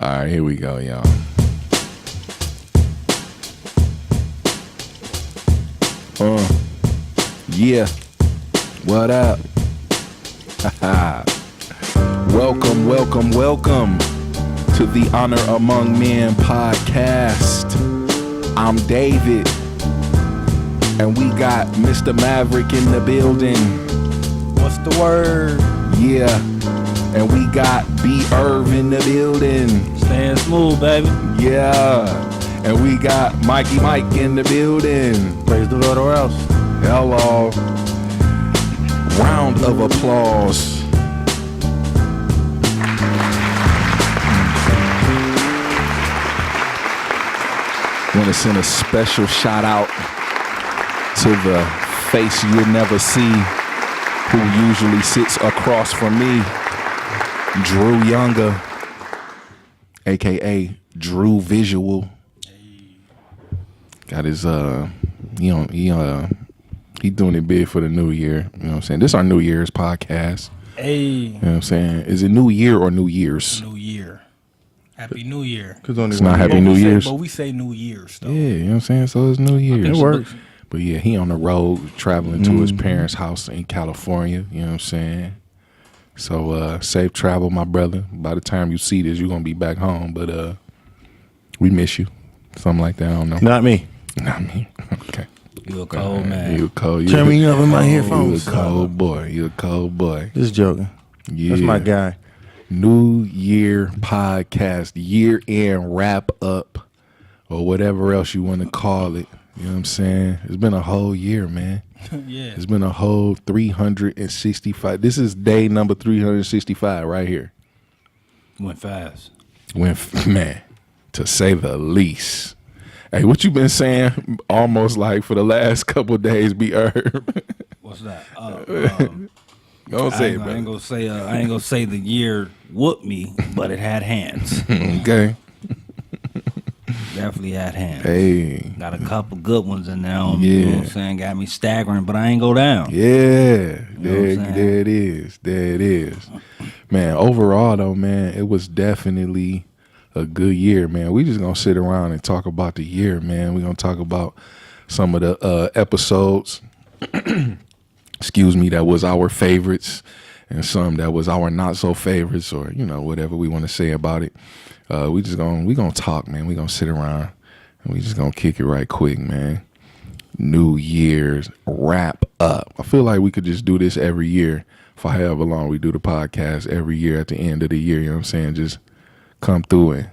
All right, here we go, y'all. Yeah. What up? Welcome to the Honor Among Men podcast. I'm David, and we got Mr. Maverick in the building. What's the word? Yeah, and we got B. Irv in the building. Staying smooth, baby. Yeah, and we got Mikey Mike in the building. Praise the Lord or else. Hello. Round of applause. Want to send a special shout out to the face you'll never see, who usually sits across from me, Drew Younger, aka Drew Visual. Got his he doing it big for the new year. You know what I'm saying? This is our New Year's podcast. Hey. You know what I'm saying? Is it New Year or New Year's? New Year. Happy New Year. It's not Happy New Year's. But we say New Year's, though. Yeah, you know what I'm saying? So it's New Year's. It works. But yeah, he on the road traveling to his parents' house in California. You know what I'm saying? So safe travel, my brother. By the time you see this, you're going to be back home. But we miss you. Something like that. I don't know. Not me. Not me. Okay. You a cold man. You a cold. Turn me up in my headphones. You a cold boy. You a cold boy. Just joking. Yeah. That's my guy. New Year podcast, year end wrap up, or whatever else you want to call it. You know what I'm saying? It's been a whole year, man. Yeah. It's been a whole 365. This is day number 365 right here. Went fast. Man, to say the least. Hey, what you been saying almost like for the last couple of days, be Herb? What's that? Don't say it, I brother. ain't gonna say the year whooped me, but it had hands. Okay. Definitely had hands. Hey. Got a couple good ones in there. Yeah. You know what I'm saying? Got me staggering, but I ain't go down. Yeah. There it is. There it is. Man, overall though, man, it was definitely a good year, man. We just gonna sit around and talk about the year, man. We're gonna talk about some of the episodes excuse me, that was our favorites, and some that was our not so favorites, or whatever we want to say about it. We gonna talk, man. We gonna sit around and we just gonna kick it right quick, man. New Year's wrap up. I feel like we could just do this every year for however long we do the podcast every year at the end of the year. You know what I'm saying? Just come through and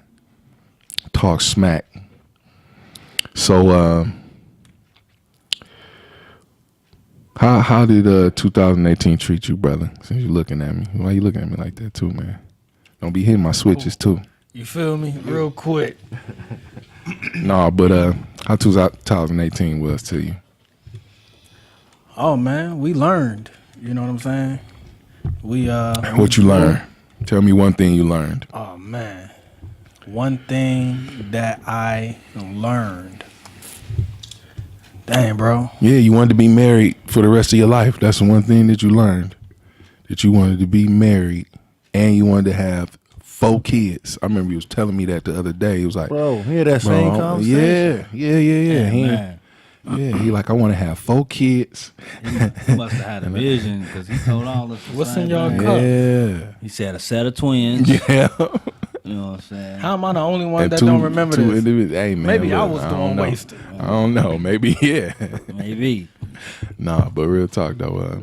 talk smack. So how did 2018 treat you, brother? Since you looking at me, why you looking at me like that too, man? Don't be hitting my switches too. You feel me? Real quick. No, but how 2018 was to you? Oh man, we learned. You know what I'm saying? What you learned? Tell me one thing you learned. Oh man, one thing that I learned. Dang, bro. Yeah, you wanted to be married for the rest of your life. That's the one thing that you learned. That you wanted to be married and you wanted to have 4 kids. I remember he was telling me that the other day. He was like, Bro, hear that same conversation? Yeah. Man. He like, I want to have 4 kids. He must have had a vision because he told all us. What's in your cup? Yeah. He said a set of twins. Yeah. You know what I'm saying? How am I the only one And that two- don't remember two this? individuals. Hey, man, Maybe I look, was the don't one know. wasted. I don't know. Maybe, yeah. Maybe. Nah, but real talk, though.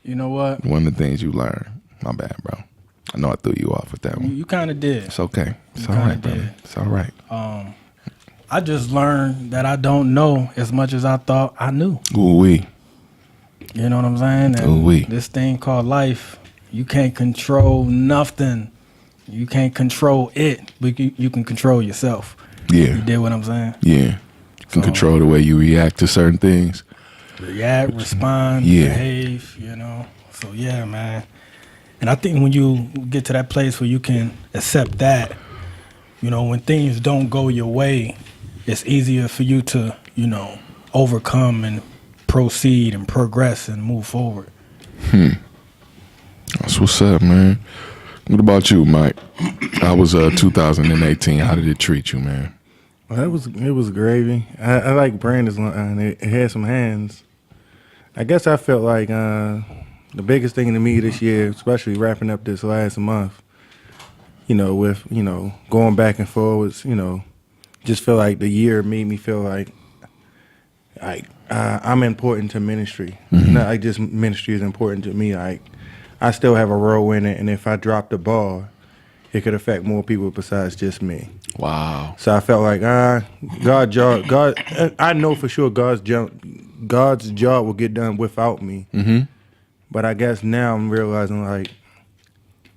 You know what? One of the things you learn. My bad, bro. I know I threw you off with that one. You kind of did. It's okay. It's You all right, kinda brother. did. It's all right. I just learned that I don't know as much as I thought I knew. Ooh-wee. You know what I'm saying? And Ooh-wee. this thing called life, you can't control nothing. You can't control it, but you can control yourself. Yeah. You did what I'm saying? Yeah. You can control the way you react to certain things. React, respond, Yeah. behave, So, yeah, man. And I think when you get to that place where you can accept that, when things don't go your way, it's easier for you to, overcome and proceed and progress and move forward. That's what's up, man. What about you, Mike? How was 2018? How did it treat you, man? Well, it was gravy. I like Brandon's line. It had some hands. I guess I felt like the biggest thing to me this year, especially wrapping up this last month, with going back and forwards, just feel like the year made me feel like I'm important to ministry. Not like just ministry is important to me. Like I still have a role in it, and if I drop the ball, it could affect more people besides just me. Wow. So I felt like God. I know for sure God's job will get done without me. Mm-hmm. But I guess now I'm realizing like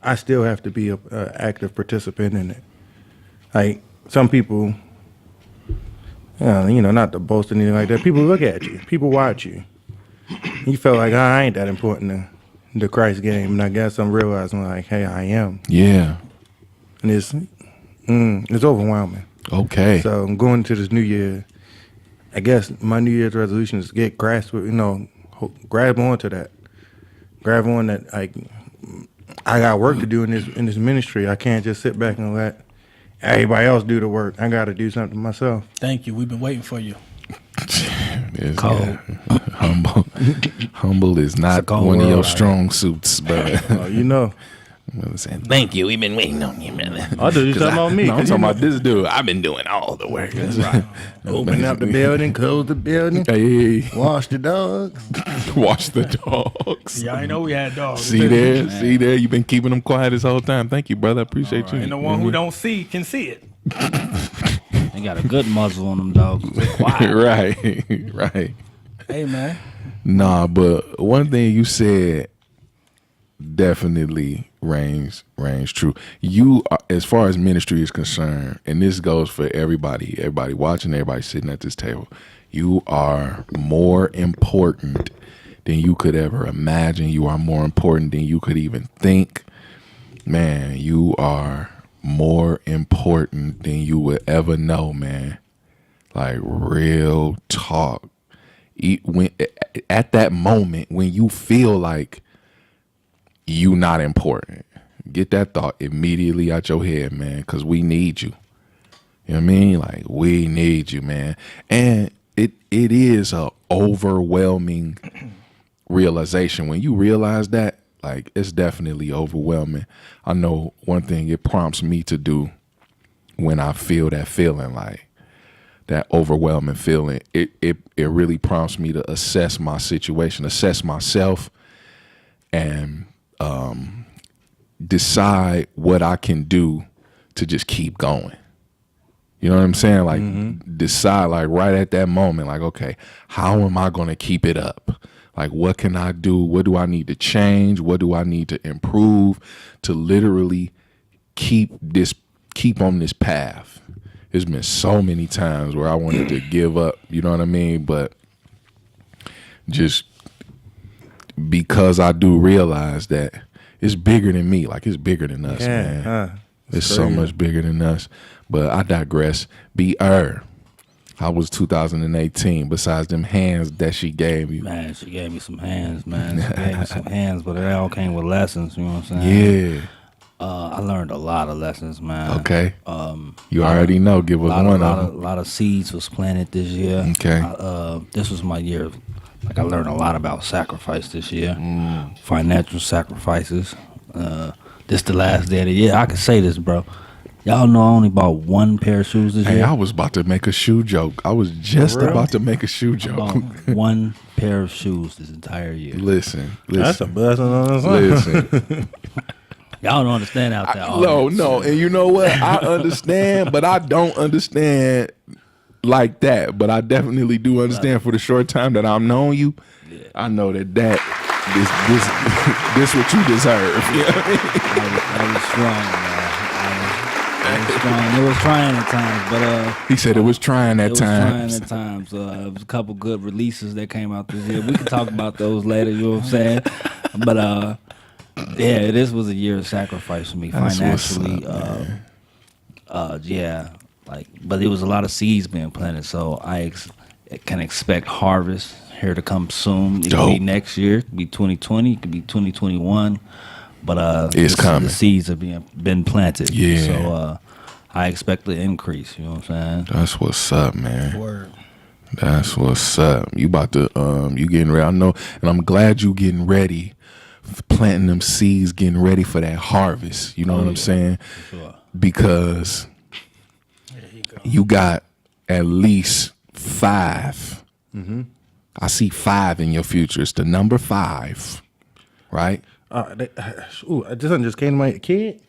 I still have to be a active participant in it. Like some people, not to boast or anything like that. People look at you. People watch you. You feel like I ain't that important to the Christ game, and I guess I'm realizing like, hey, I am. Yeah. And it's overwhelming. Okay. So I'm going into this new year. I guess my New Year's resolution is to get grasp onto that. Grab on that. Like I got work to do in this ministry. I can't just sit back and let everybody else do the work. I got to do something myself. Thank you. We've been waiting for you. Cold. Humble is not one of your strong suits, brother. I'm saying, thank you. We've been waiting on you, man. I thought you talking about me. No, I'm talking about this dude. I've been doing all the work. Right. Open up the building, close the building, wash the dogs. Wash the dogs. Yeah, I know we had dogs. See there. You've been keeping them quiet this whole time. Thank you, brother. I appreciate you. And the one who don't see can see it. They got a good muzzle on them dogs. Right. Hey, man. Nah, but one thing you said definitely reigns true. You, as far as ministry is concerned, and this goes for everybody watching, everybody sitting at this table, you are more important than you could ever imagine. You are more important than you could even think. Man, you are more important than you would ever know, man. Like real talk. At that moment when you feel like you not important, get that thought immediately out your head, man, because we need you. You know what I mean? Like, we need you, man. And it is a overwhelming realization. When you realize that, like, it's definitely overwhelming. I know one thing it prompts me to do when I feel that feeling, like that overwhelming feeling, it really prompts me to assess my situation, assess myself, and decide what I can do to just keep going. You know what I'm saying? Like decide, like right at that moment, like, okay, how am I going to keep it up? Like, what can I do? What do I need to change? What do I need to improve to literally keep on this path? There's been so many times where I wanted to give up, you know what I mean? But just because I do realize that it's bigger than me, like it's bigger than us, man. It's so much bigger than us. But I digress. How was 2018 besides them hands that she gave you? Man, she gave me some hands, man. She gave me some hands, but it all came with lessons, you know what I'm saying? Yeah. I learned a lot of lessons, man. Okay. You already know. Give us one of them. A lot of seeds was planted this year. Okay. This was my year. Like, I learned a lot about sacrifice this year. Financial sacrifices. This the last day of the year. I can say this, bro. Y'all know I only bought one pair of shoes this year. Hey, I was about to make a shoe joke. I was just about to make a shoe joke. One pair of shoes this entire year. Listen. That's a blessing on its own. Listen. Y'all don't understand out there. No. And you know what? I understand, but I don't understand like that. But I definitely do understand for the short time that I've known you. Yeah. I know that this what you deserve. You know what I was strong, man. It was trying at times, but he said it was trying at times. It was a couple good releases that came out this year. We can talk about those later. You know what I'm saying? But yeah, this was a year of sacrifice for me financially. But there was a lot of seeds being planted, so I can expect harvest here to come soon. It could be next year, it could be 2020, it could be 2021. but It's coming. The seeds have been planted. Yeah. So I expect the increase. You know what I'm saying? That's what's up, man. Word. That's what's up. You about to you getting ready. I know, and I'm glad you getting ready, planting them seeds, getting ready for that harvest. You know what I'm saying? For sure. Because you got at least 5. I see 5 in your future. It's the number 5, right? This just came to my kid.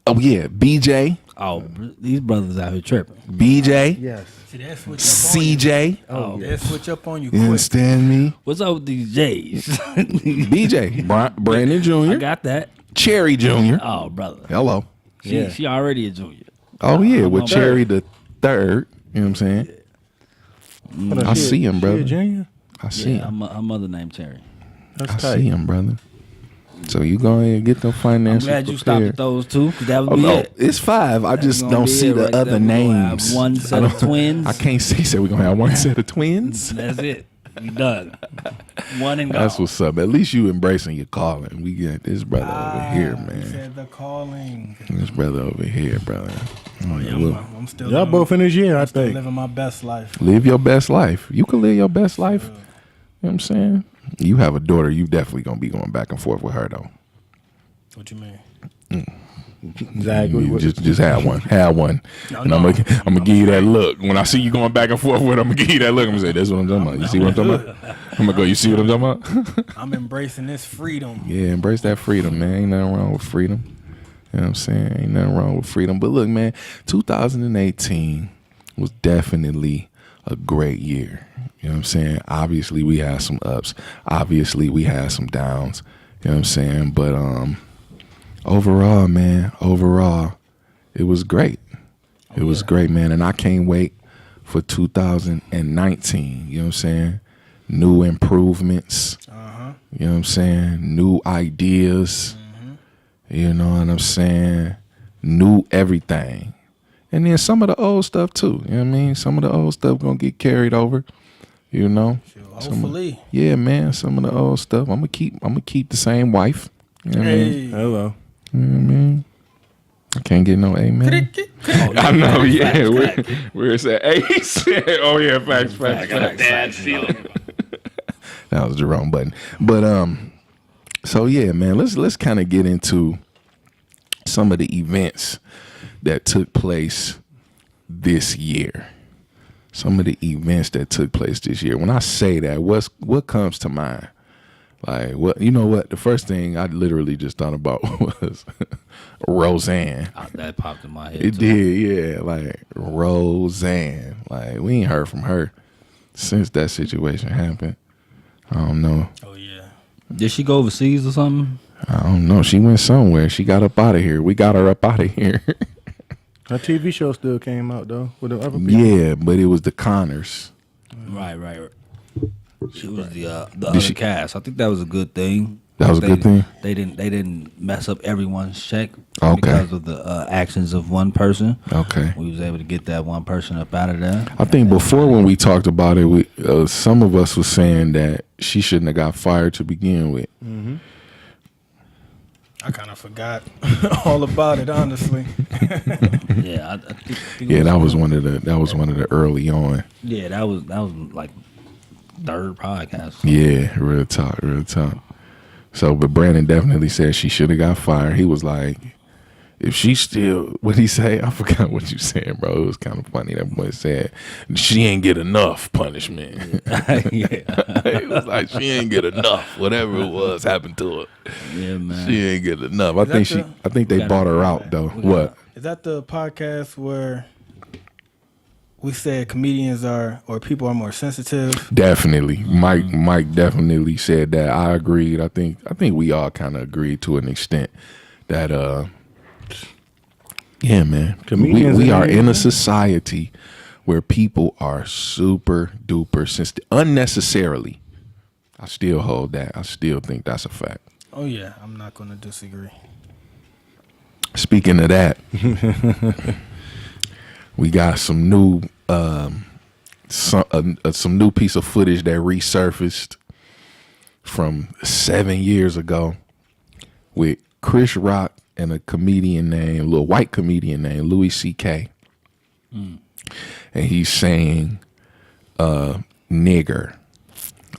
Oh yeah, BJ, Oh, these brothers out here tripping. BJ, Yes. See, that switch up on you. CJ. Oh, That switch up on you You quick. understand me? what's up with these J's? BJ, Brandon Jr., I got that. Cherry Jr. Oh, brother. Hello. She already a junior. Oh yeah, with on Cherry the 3rd. You know what I'm saying? I see him, brother. Junior. I see Yeah, him. her mother named Terry. That's I tight. see him, brother. So you go ahead and get them I'm finances glad you stopped prepared. at those two, because that would Oh, be no, it. it's 5. I just gonna don't be see it the right other there. We gonna have names. one set of twins. I can't see. Said we're gonna have one set of twins. That's it. We done. One and That's gone. what's up. At least you embracing your calling. We got this brother over here, He man. said the calling. This brother over here, brother. Oh, yeah, Look, I'm still Y'all living, both in this year, I still think. living my best life. live your best life. You can live your best life. You know what I'm saying? You have a daughter. You definitely gonna be going back and forth with her though. What you mean? Exactly. You just have one. Have one. No, And no. I'm gonna give you that look. When I see you going back and forth with her, I'm gonna give you that look. I'm gonna say, that's what I'm talking about. You see what I'm talking about? I'm gonna go, you see what I'm talking about? I'm embracing this freedom. Yeah, embrace that freedom, man. Ain't nothing wrong with freedom. You know what I'm saying? Ain't nothing wrong with freedom. But look, man, 2018 was definitely a great year. You know what I'm saying? Obviously, we had some ups. Obviously, we had some downs. You know what I'm saying? But overall, man, it was great. It was great, man. And I can't wait for 2019. You know what I'm saying? New improvements. You know what I'm saying? New ideas. You know what I'm saying? New everything. And then some of the old stuff too. You know what I mean? Some of the old stuff gonna get carried over. You know? Hopefully. Yeah, man. Some of the old stuff. I'm gonna keep the same wife. You know what I mean? Hey. Hello. You know what I mean? I can't get no amen. I know, yeah. Where it's at? Hey, he said, oh yeah, facts. I got a dad feeling. That was the wrong button. But so yeah, man, let's kind of get into some of the events that took place this year. Some of the events that took place this year. When I say that, what comes to mind? Like, what, you know what? The first thing I literally just thought about was Roseanne. That popped in my head. It too. did, yeah. Like, Roseanne. Like, we ain't heard from her since that situation happened. I don't know. Oh, yeah. Did she go overseas or something? I don't know. She went somewhere. She got up out of here. We got her up out of here. Her TV show still came out though with the other people. Yeah, but it was the Connors. Right. It was the other cast. I think that was a good thing. That was a good thing? They didn't mess up everyone's check Okay. because of the actions of one person. Okay. We was able to get that one person up out of there. I think before when we talked about it, we some of us was saying that she shouldn't have got fired to begin with. I kind of forgot all about it, honestly. Yeah, I think Yeah, that was one of the early on. Yeah, that was like third podcast. Yeah, real talk. So, but Brandon definitely said she should have got fired. He was like, if she still, what'd he say? I forgot what you said, bro. It was kind of funny. That boy said, she ain't get enough punishment. Yeah. It was like, she ain't get enough. Whatever it was happened to her. Yeah, man. She ain't get enough. I that think they bought her out though. What? Is that the podcast where we said comedians or people are more sensitive? Definitely. Mike definitely said that. I agreed. I think we all kind of agreed to an extent that yeah, man. Comedians We in are here, in man. a society where people are super duper sensitive unnecessarily. I still hold that. I still think that's a fact. Oh, yeah. I'm not going to disagree. Speaking of that, we got some new some new piece of footage that resurfaced from 7 years ago with Chris Rock and a little white comedian named Louis C.K. And he's saying nigger,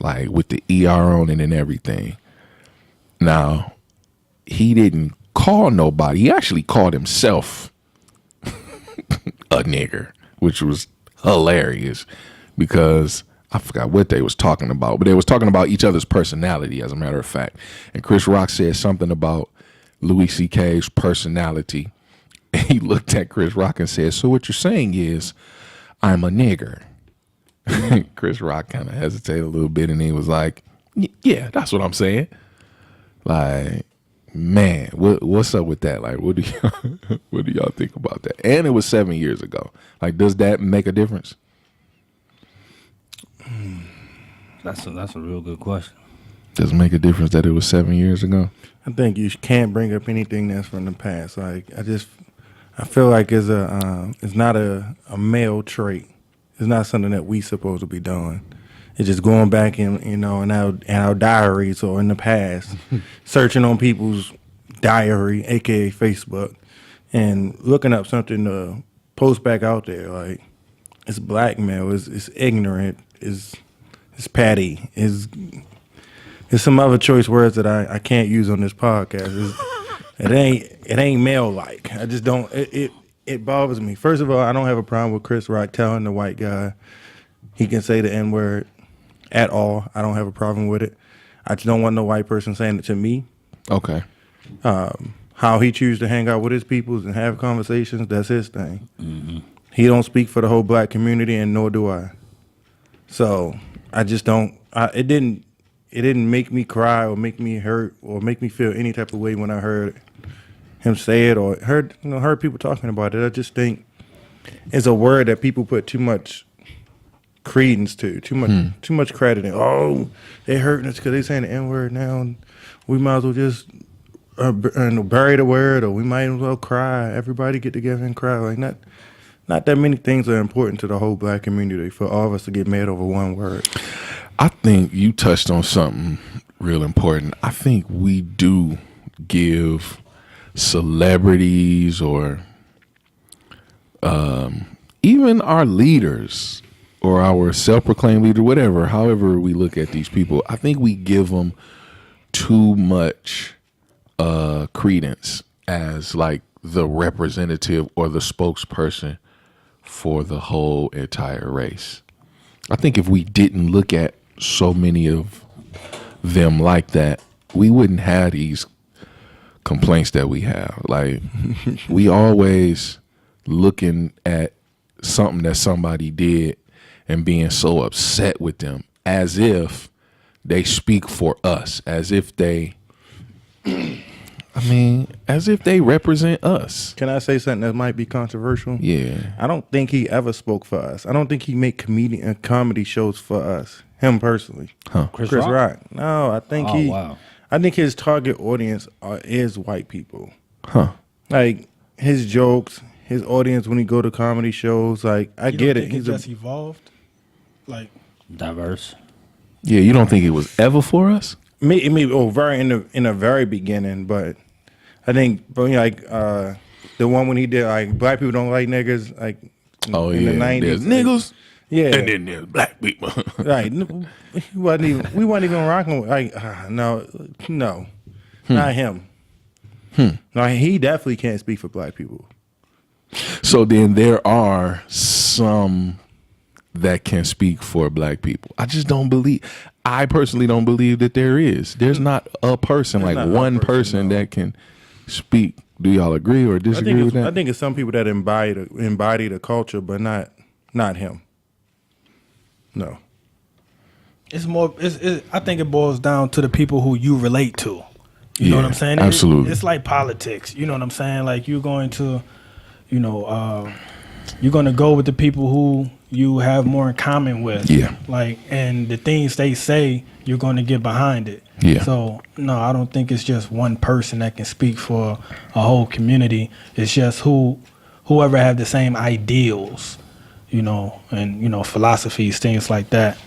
like with the ER on it and everything. Now, he didn't call nobody. He actually called himself a nigger, which was hilarious because I forgot what they was talking about, but they was talking about each other's personality, as a matter of fact. And Chris Rock said something about Louis C.K.'s personality. And he looked at Chris Rock and said, so what you're saying is I'm a nigger. Chris Rock kind of hesitated a little bit and he was like, yeah, that's what I'm saying. Like, man, what's up with that? Like, what do y'all think about that? And it was 7 years ago. Like, does that make a difference? That's a real good question. Does it make a difference that it was 7 years ago? I think you can't bring up anything that's from the past. Like I feel like it's not a male trait. It's not something that we supposed to be doing. It's just going back in our diaries or in the past, searching on people's diary, aka Facebook, and looking up something to post back out there. Like, it's blackmail, it's ignorant, it's petty, it's some other choice words that I can't use on this podcast. It ain't male like. I just don't. It bothers me. First of all, I don't have a problem with Chris Rock telling the white guy he can say the N-word at all. I don't have a problem with it. I just don't want no white person saying it to me. Okay. How he chooses to hang out with his peoples and have conversations, that's his thing. Mm-hmm. He don't speak for the whole black community, and nor do I. So I just don't. It didn't make me cry or make me hurt or make me feel any type of way when I heard him say it or heard people talking about it. I just think it's a word that people put too much credence to, too much credit in. Oh, they hurting us because they saying the N-word now. We might as well just bury the word, or we might as well cry. Everybody get together and cry. Like, not that many things are important to the whole black community for all of us to get mad over one word. I think you touched on something real important. I think we do give celebrities or even our leaders or our self-proclaimed leader, whatever, however we look at these people, I think we give them too much credence as like the representative or the spokesperson for the whole entire race. I think if we didn't look at so many of them like that, we wouldn't have these complaints that we have. Like, we always looking at something that somebody did and being so upset with them as if they speak for us, as if they represent us. Can I say something that might be controversial? Yeah. I don't think he ever spoke for us. I don't think he make comedy shows for us. Him personally. Huh. Chris Rock? Rock? No, I think Wow. I think his target audience is white people. Huh. Like, his jokes, his audience when he go to comedy shows, like, I You get don't it. think it just evolved. Like, Diverse. Yeah, you don't think it was ever for us? very in the very beginning, but I think the one when he did like black people don't like niggas, like in the 90s. There's niggas. Yeah. And then there's black people. Right. We wasn't even rocking with, like, no, not him. No, he definitely can't speak for black people. So then there are some that can speak for black people. I personally don't believe that there is. There's not a person, There's like not one a person no. that can speak. Do y'all agree or disagree with that? I think it's some people that embody the culture, but not him. No. it's more. I think it boils down to the people who you relate to. You know what I'm saying? Absolutely. It's like politics. You know what I'm saying? Like, you're going to, you're going to go with the people who you have more in common with. Yeah. Like, and the things they say, you're going to get behind it. Yeah. So, no, I don't think it's just one person that can speak for a whole community. It's just whoever have the same ideals, and, philosophies, things like that.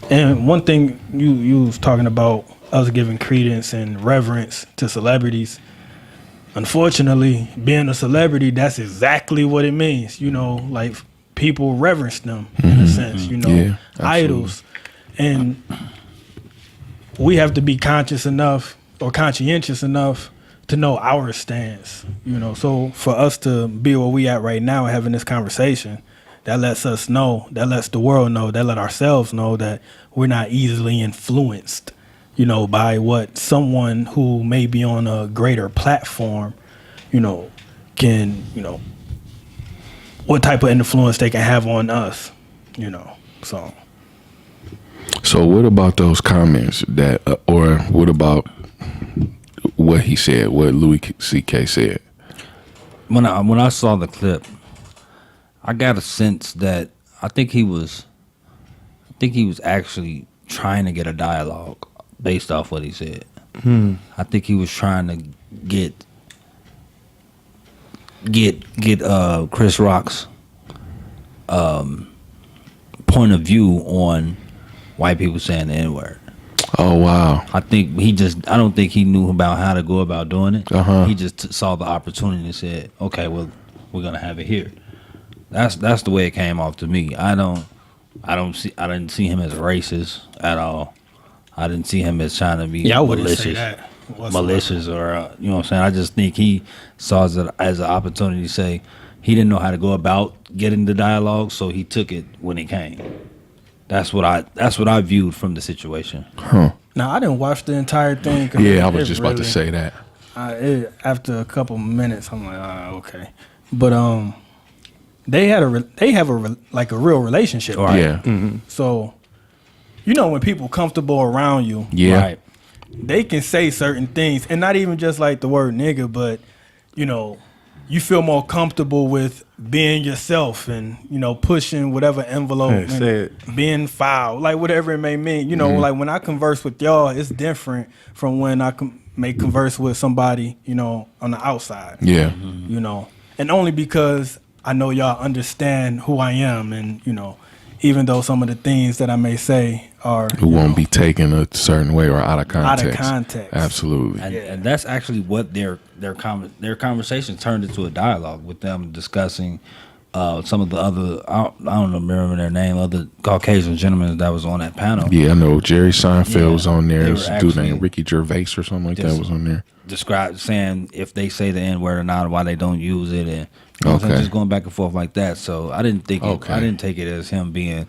And one thing you was talking about us giving credence and reverence to celebrities. unfortunately, being a celebrity, that's exactly what it means. You know, like people reverence them in a sense. You know, Yeah, absolutely. idols, and we have to be conscious enough or conscientious enough to know our stance. You know, so for us to be where we at right now, having this conversation, that lets us know, that lets the world know, that let ourselves know that we're not easily influenced, you know, by what someone who may be on a greater platform, you know, can, you know, what type of influence they can have on us, you know. So what about those comments that, or what about what he said, what Louis C.K. said? When I saw the clip, I got a sense that I think he was actually trying to get a dialogue based off what he said. I think he was trying to get Chris Rock's point of view on white people saying the N-word. Oh, wow. I don't think he knew about how to go about doing it. He just saw the opportunity and said, okay, well, we're gonna have it here. That's the way it came off to me. I didn't see him as racist at all. I didn't see him as trying to be I wouldn't malicious. say that whatsoever. Malicious or you know what I'm saying. I just think he saw it as an opportunity to say he didn't know how to go about getting the dialogue, so he took it when it came. That's what I viewed from the situation. Now, I didn't watch the entire thing. Yeah, I was just about to say that. After a couple minutes, I'm like, okay. But they have a real relationship. Right. Yeah. So, you know, when people comfortable around you, Yeah. Right. they can say certain things, and not even just like the word nigga, but you know, you feel more comfortable with being yourself and, you know, pushing whatever envelope and being foul, like whatever it may mean. You know, like when I converse with y'all, it's different from when I may converse with somebody, you know, on the outside. Yeah. You know, and only because I know y'all understand who I am, and, you know, even though some of the things that I may say are Who won't be taken a certain way or out of context. out of context. Absolutely. And that's actually what their conversation turned into a dialogue with them discussing some of the other I don't remember their name, other Caucasian gentlemen that was on that panel. Yeah, I know Jerry Seinfeld was on there. They This were dude actually named Ricky Gervais or something like that was on there. Described saying if they say the N-word or not, why they don't use it, and you know what I'm saying, just going back and forth like that. So I didn't think I didn't take it as him being,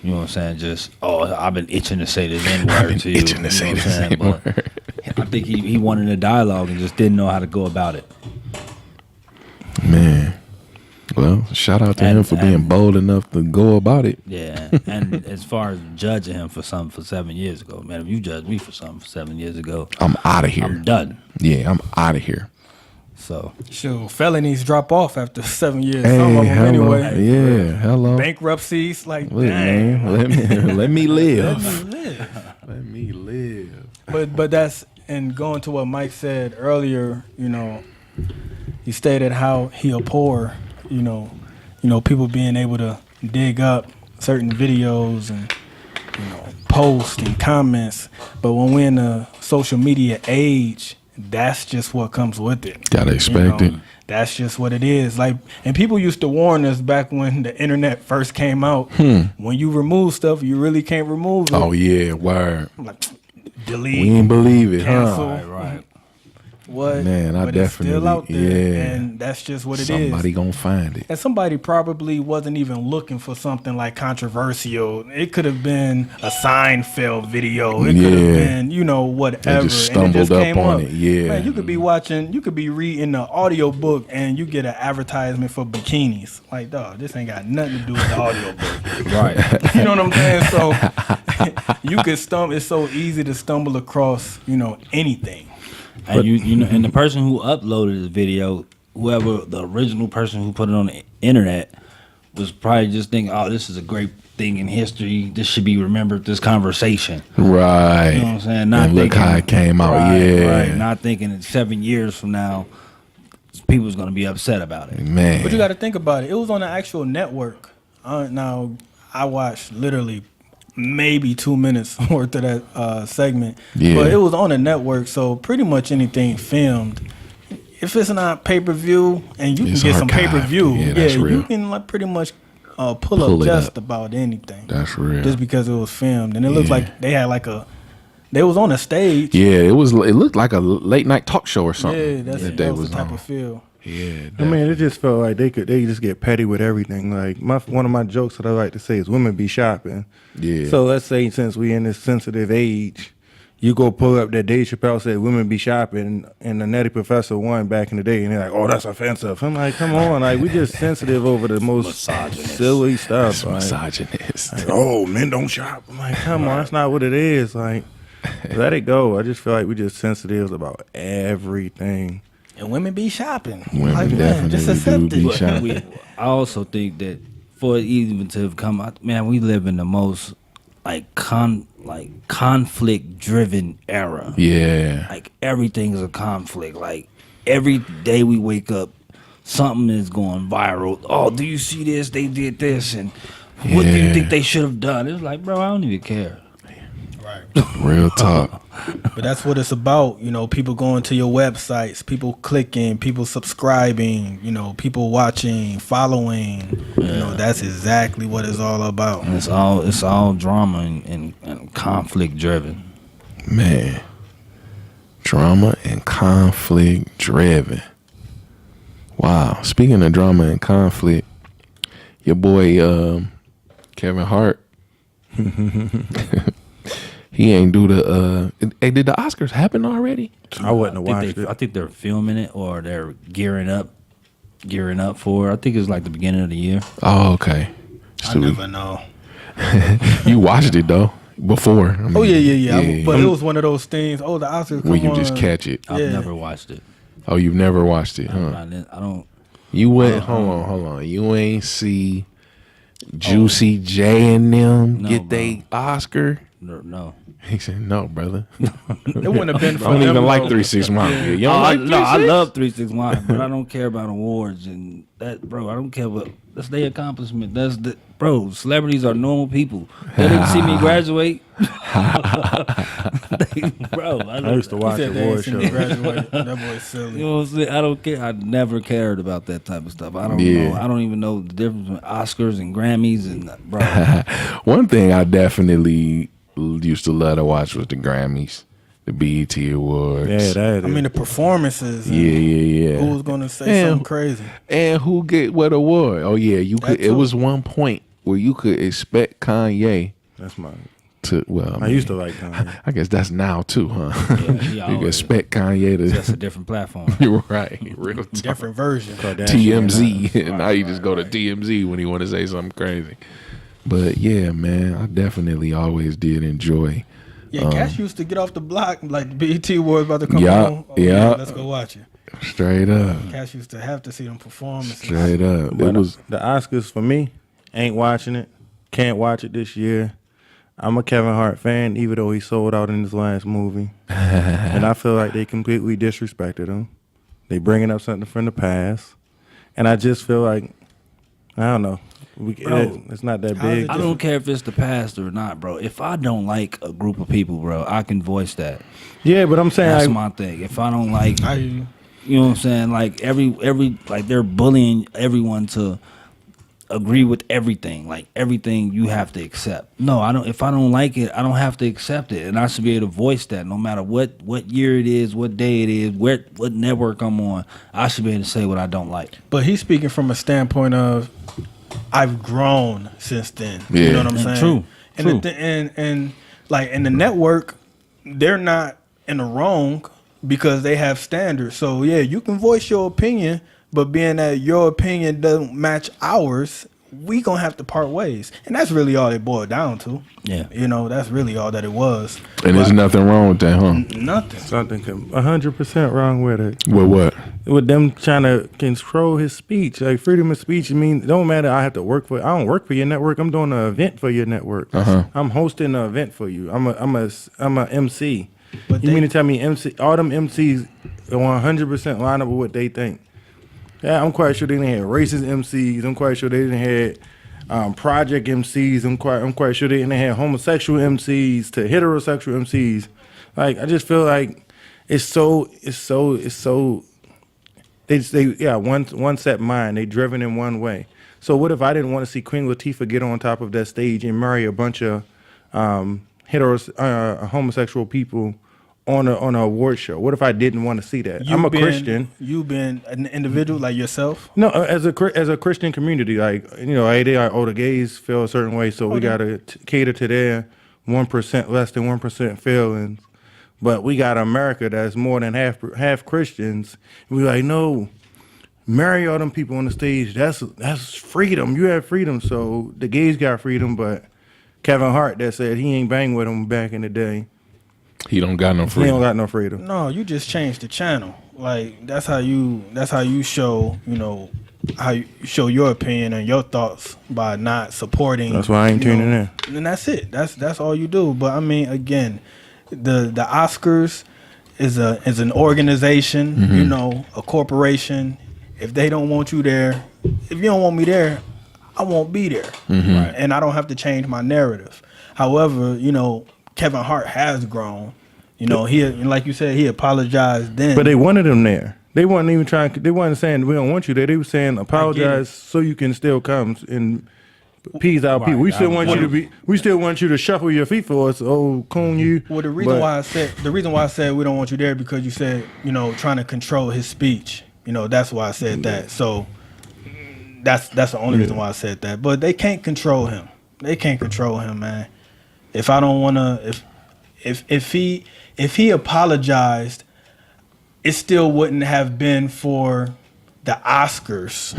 you know what I'm saying, just I've been itching to say this N-word to you. Itching to say this N-word. I think he wanted a dialogue and just didn't know how to go about it. Man. Well, shout out to him for being bold enough to go about it. Yeah, and as far as judging him for something for 7 years ago, man, if you judge me for something for 7 years ago, I'm out of here. I'm done. Yeah, I'm out of here. So Sure, felonies drop off after 7 years. Hey, Some of them hello. anyway. Yeah, hello. Bankruptcies, like, Look, dang. man, let me live. Let me live. Let me live. But that's, and going to what Mike said earlier, you know, he stated how he abhor, you know, people being able to dig up certain videos and, you know, posts and comments. But when we're in a social media age, that's just what comes with it. Gotta expect it. That's just what it is. Like, and people used to warn us back when the internet first came out. When you remove stuff, you really can't remove it. Oh yeah, word. Like, delete. We ain't believe it, cancel. huh? right. What? Man, I but it's still definitely- out there, yeah. and that's just what it is. Somebody gonna find it. And somebody probably wasn't even looking for something like controversial. It could have been a Seinfeld video. It could have Yeah. been, you know, whatever. They just and it just stumbled up came on it, yeah. Man, you could be watching, you could be reading the audio book, and you get an advertisement for bikinis. Like, dog, this ain't got nothing to do with the audio book. Right. You know what I'm saying? So you could stumble. It's so easy to stumble across, you know, anything. And you know, and the person who uploaded the video, whoever the original person who put it on the internet, was probably just thinking, "Oh, this is a great thing in history. This should be remembered. This conversation." Right. You know what I'm saying? Not And look thinking, how it came out. Right, Yeah. right. Not thinking that 7 years from now, people's gonna be upset about it. Man. But you got to think about it. It was on an actual network. Now, I watched literally maybe 2 minutes worth of that segment. Yeah. But it was on a network, so pretty much anything filmed, if it's not pay per view and you It's can get some archived. pay per view, Yeah, that's you real. can like pretty much pull Pull up it just up. about anything. That's real. Just because it was filmed, and it looks Yeah. like they had like they was on a stage. Yeah, it looked like a late night talk show or something. Yeah, that that was the type of feel. Yeah, I mean, it just felt like they just get petty with everything. Like one of my jokes that I like to say is women be shopping. yeah. So let's say since we in this sensitive age, you go pull up that Dave Chappelle said women be shopping, and the Nutty Professor won back in the day, and they're like, oh, that's offensive. I'm like, come on, like we just sensitive over the most Misogynist. silly stuff. It's Like, misogynist. like, oh, men don't shop. I'm like, come on, that's not what it is. Like, let it go. I just feel like we just sensitive about everything. And women be shopping. Women like, man, definitely just do accept be it. shopping. I also think that for it even to have come out, man, we live in the most conflict driven era. Yeah. Like everything is a conflict. Like every day we wake up, something is going viral. Oh, do you see this? They did this, and what do you Yeah. think they should have done? It's like, bro, I don't even care. Right. Real talk. But that's what it's about. You know, people going to your websites, people clicking, people subscribing, you know, people watching, following. You know, that's exactly what it's all about. And it's all drama and conflict driven. Man. Drama and conflict driven. Wow. Speaking of drama and conflict, your boy Kevin Hart. He ain't do the hey, did the Oscars happen already? I wouldn't have watched it. I think they're filming it or they're gearing up for it. I think it's like the beginning of the year. Oh, okay. I never know. You watched it though before. I mean, Oh yeah. But it was one of those things. Oh, the Oscars. where come you just on. catch it. I've Yeah. never watched it. Oh, you've never watched it, huh? I don't. You went. Hold on. You ain't see Juicy J and them No, get bro. they Oscar. No. He said, "No, brother. It wouldn't have been I for don't even them, like though. 3 6 Mafia. You don't I like 3 I 6? love 361, but I don't care about awards and that, bro. I don't care what that's their accomplishment. That's the bro. Celebrities are normal people. They didn't see me graduate, bro. I used to He watch said they award ain't seen me shows. graduate. That boy's silly. You know what I'm saying? I don't care. I never cared about that type of stuff. I don't Yeah. know. I don't even know the difference between Oscars and Grammys and bro. One thing I definitely used to love to watch was the Grammys, the BET Awards. Yeah, that I mean, the performances. and yeah. Who was gonna say And- something crazy? And who get what award? Oh yeah, you could. That It too. was one point where you could expect Kanye that's my. to. Well, I used to like Kanye. I guess that's now too, huh? he you could always- expect Kanye That's to. a different platform. You're right. Real talk. Different version. TMZ. And now you just go to TMZ when you want to say something crazy. But yeah, man, I definitely always did enjoy. Yeah, Cash used to get off the block like BET Awards about to come Yeah, on. Oh, yeah. Let's go watch it. Straight up. Cash used to have to see them performances. Straight up. But It was. the Oscars for me, ain't watching it. Can't watch it this year. I'm a Kevin Hart fan, even though he sold out in his last movie. And I feel like they completely disrespected him. They bringing up something from the past. And I just feel like, I don't know. Bro, It's not that how is big. it I don't care if it's the past or not, bro. If I don't like a group of people, bro, I can voice that. Yeah, but I'm saying That's like, my thing. If I don't like, I, you know what I'm saying? Like every like they're bullying everyone to agree with everything. Like everything you have to accept. No, I don't. If I don't like it, I don't have to accept it, and I should be able to voice that no matter what year it is, what day it is, what network I'm on. I should be able to say what I don't like. but he's speaking from a standpoint of I've grown since then. Yeah. You know what I'm Yeah, saying? true, And true. and like in the network, they're not in the wrong because they have standards. So yeah, you can voice your opinion, but being that your opinion doesn't match ours, we gonna have to part ways. And that's really all it boiled down to. Yeah. You know, that's really all that it was. And there's But nothing wrong with that, huh? nothing. something 100% wrong with it. With what? With them trying to control his speech, like freedom of speech. I mean, it don't matter. I have to work for. I don't work for your network. I'm doing an event for your network. I'm hosting an event for you. I'm a MC. But you they- mean to tell me MC? All them MCs 100% line up with what they think. Yeah, I'm quite sure they didn't have racist MCs. I'm quite sure they didn't have project MCs. I'm quite sure they didn't have homosexual MCs to heterosexual MCs. Like I just feel like it's so one set mind. They driven in one way. So what if I didn't want to see Queen Latifah get on top of that stage and marry a bunch of homosexual people on a award show? What if I didn't want to see that? I'm a Christian. You've been an individual like yourself. No, as a Christian community, like the gays feel a certain way, so we gotta cater to their 1%, less than 1% feelings. But we got America that's more than half Christians. We like, no, marry all them people on the stage. That's freedom. You have freedom. So the gays got freedom, but Kevin Hart that said he ain't bang with them back in the day. He don't got no freedom. He don't got no freedom. No, you just changed the channel. Like that's how you show, how you show your opinion and your thoughts by not supporting. That's why I ain't tuning in. And that's it. That's all you do. But I mean, again, the Oscars is an organization, a corporation. If they don't want you there, if you don't want me there, I won't be there. Right? And I don't have to change my narrative. However, Kevin Hart has grown. He, like you said, he apologized then. But they wanted him there. They weren't even trying. They weren't saying we don't want you there. They were saying apologize so you can still come and appease our people. We still want you to be. We still want you to shuffle your feet for us. Oh, coon you. Well, the reason why I said we don't want you there because you said trying to control his speech. That's why I said that. So that's the only reason why I said that. But they can't control him. They can't control him, man. If I don't wanna, if he apologized, it still wouldn't have been for the Oscars.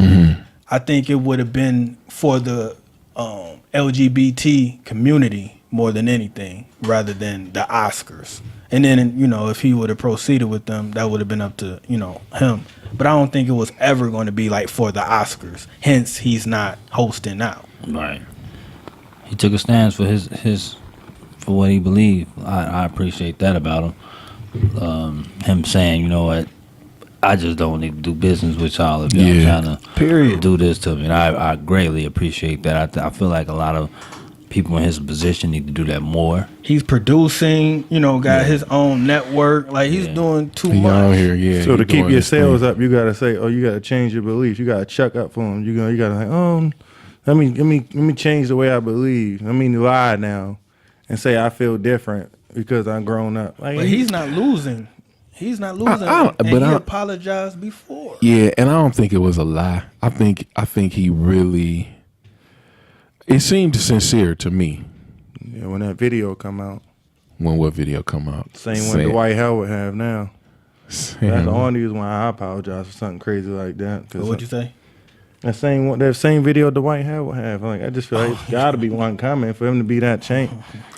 I think it would have been for the LGBT community more than anything, rather than the Oscars. And then if he would have proceeded with them, that would have been up to him. But I don't think it was ever going to be like for the Oscars. Hence, he's not hosting now. Right. He took a stance for his for what he believed. I appreciate that about him. Him saying, you know what, I just don't need to do business with y'all if y'all trying to do this to me. And I greatly appreciate that. I feel like a lot of people in his position need to do that more. He's producing, got his own network. Like he's doing too much. Out here, so to keep your sales up, you gotta say, you gotta change your beliefs. You gotta chuck up for him. You gotta like, let me change the way I believe. Let me lie now and say I feel different because I'm grown up. Like, but he's not losing. He's not losing. But he apologized before. Yeah, and I don't think it was a lie. I think he really. It seemed sincere to me. Yeah, when that video come out. When what video come out? Same one Dwight Howard have now. That's the only reason why I apologize for something crazy like that. What'd you say? That same video Dwight Howard have. Like I just feel like it's got to be one comment for him to be that changed.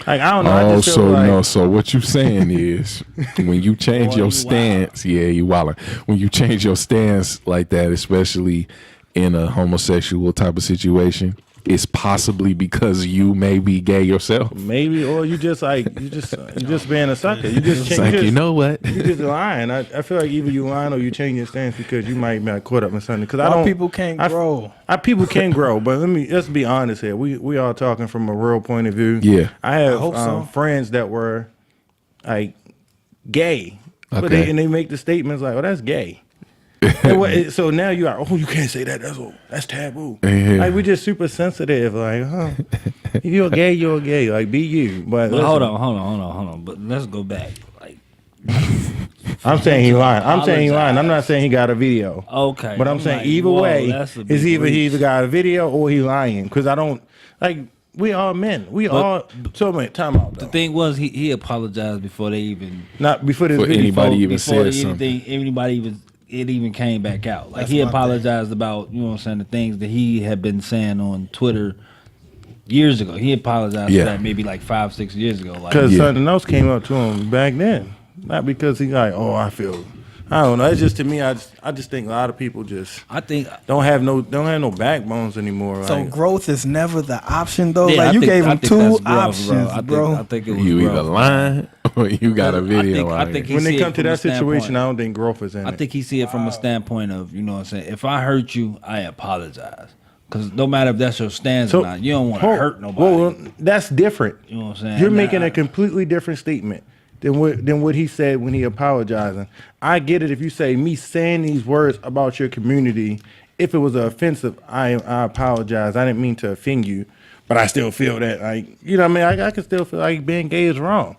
Like I don't know. I just feel like, So what you saying is when you change your stance, you wildin'. When you change your stance like that, especially in a homosexual type of situation, it's possibly because you may be gay yourself. Maybe, or you just being a sucker. You just it's like, you know what? You just lying. I feel like either you lying or you change your stance because you might be caught up in something. Because people can't grow. People can grow, but let's be honest here. We all talking from a real point of view. Yeah, I have friends that were like gay, but they make the statements like, "Oh, that's gay." So now you are, you can't say that. That's taboo. Yeah. Like we just super sensitive. Like, if you're gay, you're gay. Like, be you. But hold on. But let's go back. Like, I'm saying he lying. I'm not saying he got a video. Okay. But I'm saying like, either way, it's either he either got a video or he lying. Because I don't like. We all men. So many time out. Though. The thing was, he apologized before they even before anybody even said something. It even came back out. Like he apologized about, the things that he had been saying on Twitter years ago. He apologized for that maybe like 5-6 years ago. Because something else came up to him back then. Not because he's like, I don't know. It's just to me, I just think a lot of people don't have no backbones anymore. So growth is never the option though. Yeah, like you gave him two options, bro. I think it was you either lying or you got a video. I think when they come to that situation, I don't think growth is in it. I think he see it from a standpoint of, if I hurt you, I apologize. Because no matter if that's your stance or not, you don't want to hurt nobody. Well, that's different. You know what I'm saying? You're making a completely different statement. than what he said when he apologizing. I get it if you say me saying these words about your community. If it was offensive, I apologize. I didn't mean to offend you, but I still feel that, like, you know what I mean? I can still feel like being gay is wrong.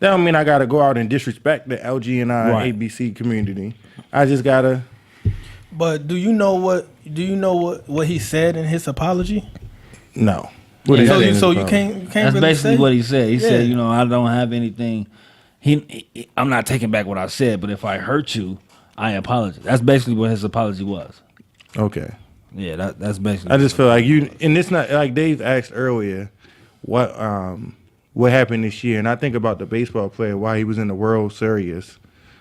That don't mean I got to go out and disrespect the LGNI Right. ABC community. I just got to. But do you know what he said in his apology? No. So he say in you his so you apology? can't That's really basically say? what he said. He said, Yeah. you know, I don't have anything. I'm not taking back what I said, but if I hurt you, I apologize. That's basically what his apology was. Okay. Yeah, that's basically. I just feel like you, and it's not like Dave asked earlier, what happened this year, and I think about the baseball player while he was in the World Series,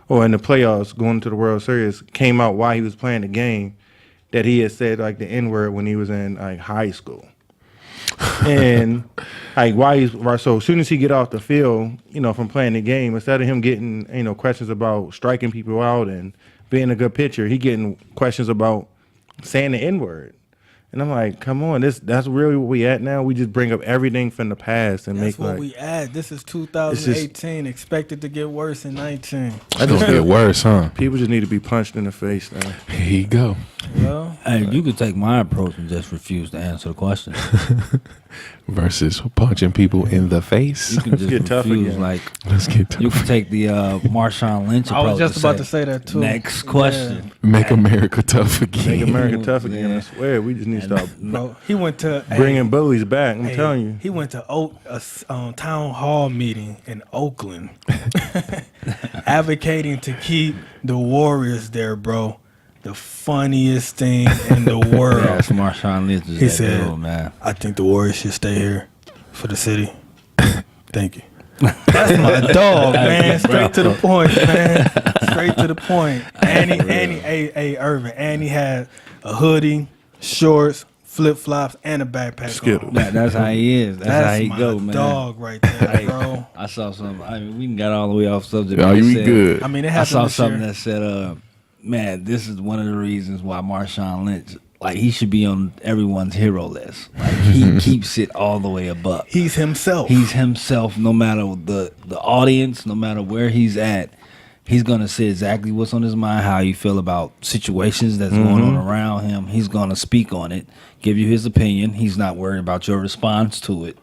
or in the playoffs going to the World Series, came out while he was playing the game, that he had said like the N word when he was in like high school, and like so as soon as he get off the field, you know, from playing the game, instead of him getting questions about striking people out and being a good pitcher, he getting questions about saying the N word. And I'm like, come on, that's really what we at now. We just bring up everything from the past and That's make what like we add. This is 2018. Expected to get worse in 19. It's gonna get worse, huh? people just need to be punched in the face now. Here you go. Well, Hey, you could take my approach and just refuse to answer the question. Versus punching people in the face. You can just get tough refuse. again. Like Let's get to you can take the Marshawn Lynch approach. I was just about to say that too. Next question. make America tough again. Make America tough again. I swear, we just need to stop Bro, he went to bringing bullies back. I'm telling you. He went to a town hall meeting in Oakland, advocating to keep the Warriors there, bro. The funniest thing in the world. Yeah, that's Marshawn Lynch. He said, dude, man. I think the Warriors should stay here for the city. Thank you. That's my dog, man. Straight to the point, man. Straight to the point. Annie, Irvin. Annie had a hoodie, shorts, flip flops, and a backpack. Skittles. On. That's how he is. That's how he my go, man. dog right there, Hey, bro. I saw something. I mean, we got all the way off subject. Oh, but it you said- good. I mean, it I happened saw this something year. that said, man, this is one of the reasons why Marshawn Lynch, like, he should be on everyone's hero list. Like, he keeps it all the way above. He's himself. He's himself, no matter the audience, no matter where he's at. He's gonna say exactly what's on his mind, how you feel about situations that's going on around him. He's gonna speak on it, give you his opinion. He's not worried about your response to it.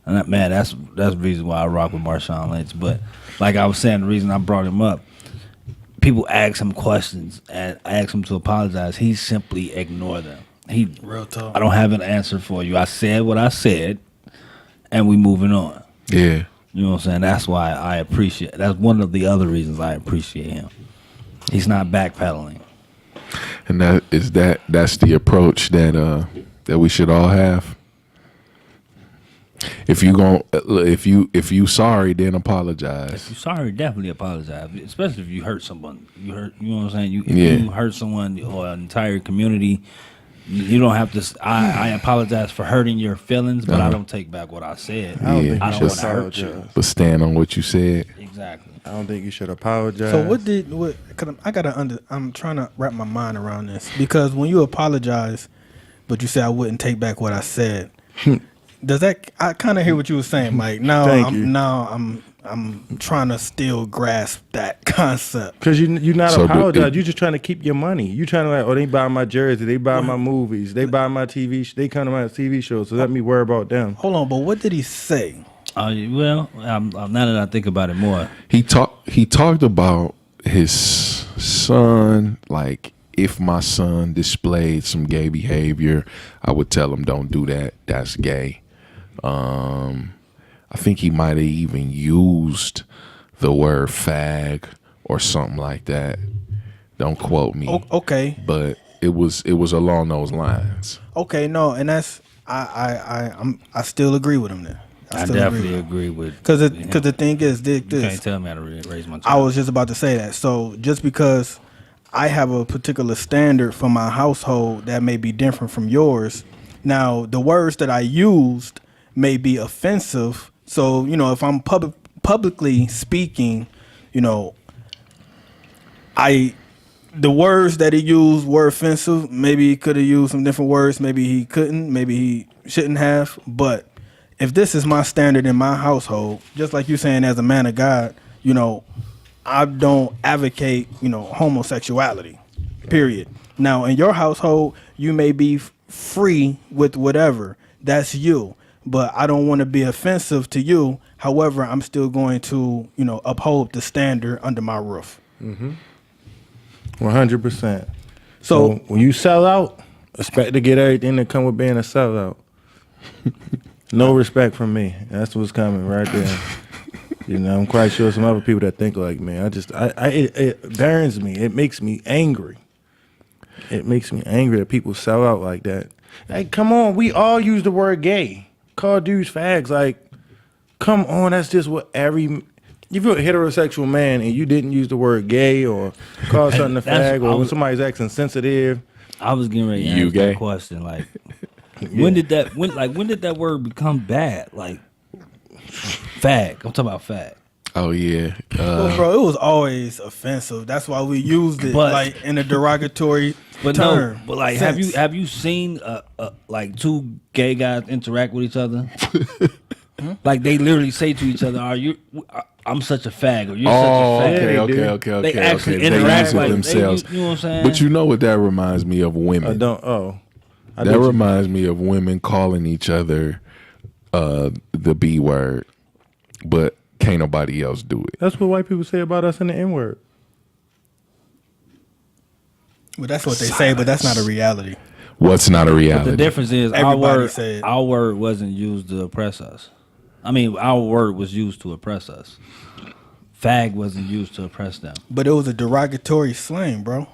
And that, man, that's the reason why I rock with Marshawn Lynch. But like I was saying, the reason I brought him up, people ask him questions and ask him to apologize. He simply ignore them. Real talk. I don't have an answer for you. I said what I said, and we moving on. Yeah. You know what I'm saying? That's why I appreciate. That's one of the other reasons I appreciate him. He's not backpedaling. And that's the approach that we should all have. If you sorry, then apologize. If you're sorry, definitely apologize. Especially if you hurt someone. You know what I'm saying? If Yeah. you hurt someone or an entire community, you don't have to. I apologize for hurting your feelings, but I don't take back what I said. I don't Yeah, think I you don't should want to hurt you. apologize. But stand on what you said. Exactly. I don't think you should apologize. So cause I'm trying to wrap my mind around this, because when you apologize, but you say I wouldn't take back what I said, does that, I kind of hear what you were saying, Mike. Thank you. I'm trying to still grasp that concept. Because you're not So apologizing. You're just trying to keep your money. You're trying to like, oh, they buy my jersey. They buy my movies. They buy my TV. They come to my TV shows. So let me worry about them. Hold on, but what did he say? Well, now that I think about it more, He talked about his son, like, if my son displayed some gay behavior, I would tell him don't do that. That's gay. I think he might have even used the word fag or something like that. Don't quote me. Okay, But it was along those lines. okay, no, and that's I still agree with him there. I definitely agree with. Because the thing is, You this can't tell me how to raise my child. I was just about to say that. So just because I have a particular standard for my household that may be different from yours, now the words that I used may be offensive. So, you know, if I'm publicly speaking, you know, the words that he used were offensive. Maybe he could have used some different words. Maybe he couldn't. Maybe he shouldn't have. But if this is my standard in my household, just like you saying as a man of God, I don't advocate, homosexuality. Period. Now, in your household, you may be free with whatever. That's you. But I don't want to be offensive to you. However, I'm still going to, uphold the standard under my roof. 100%. So when you sell out, expect to get everything that come with being a sellout. No respect from me. That's what's coming right there. I'm quite sure some other people that think like me. It burns me. It makes me angry. It makes me angry that people sell out like that. Like, come on, we all use the word gay. Call dudes fags. Like, come on, that's just what if you're a heterosexual man and you didn't use the word gay or call something a fag or when somebody's acting sensitive. I was getting ready to ask that question. Like, when did that word become bad? Like, fag. I'm talking about fag. Oh yeah, well, bro, it was always offensive. That's why we used it like in a derogatory term. No, but like, have you seen like two gay guys interact with each other? Like they literally say to each other, I'm such a fag," or "You're such a fag." Okay. They actually They interact use it like themselves. you know what I'm saying? But you know what that reminds me of women. That reminds me of women calling each other the B word, but can't nobody else do it. That's what white people say about us in the N word. Well, that's what they say, but that's not a reality. What's not a reality? But the difference is Everybody our word wasn't used to oppress us. I mean, our word was used to oppress us. Fag wasn't used to oppress them. But it was a derogatory slang, bro.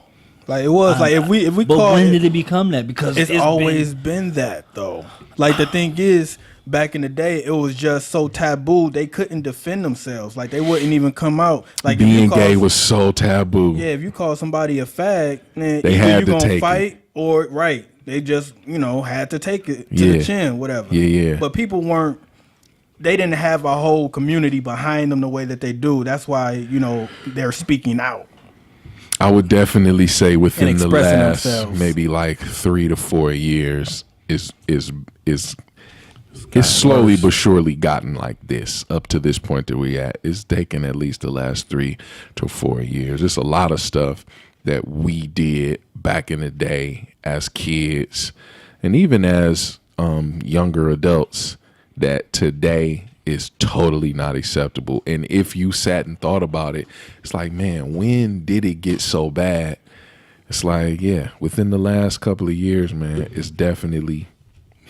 Like it was if we but call when it, did it become that? Because it's always been that though. Like the thing is, back in the day, it was just so taboo they couldn't defend themselves. Like they wouldn't even come out. Like being gay was so taboo. Yeah, if you call somebody a fag, then they either had you to gonna take fight it. or they just had to take it to the chin, whatever. Yeah. But people weren't. They didn't have a whole community behind them the way that they do. That's why they're speaking out. I would definitely say within the last themselves. maybe like 3 to 4 years is slowly but surely gotten like this up to this point that we at. It's taken at least the last 3 to 4 years. It's a lot of stuff that we did back in the day as kids and even as younger adults that today is totally not acceptable. And if you sat and thought about it, it's like, man, when did it get so bad? It's like, yeah, within the last couple of years, man, it's definitely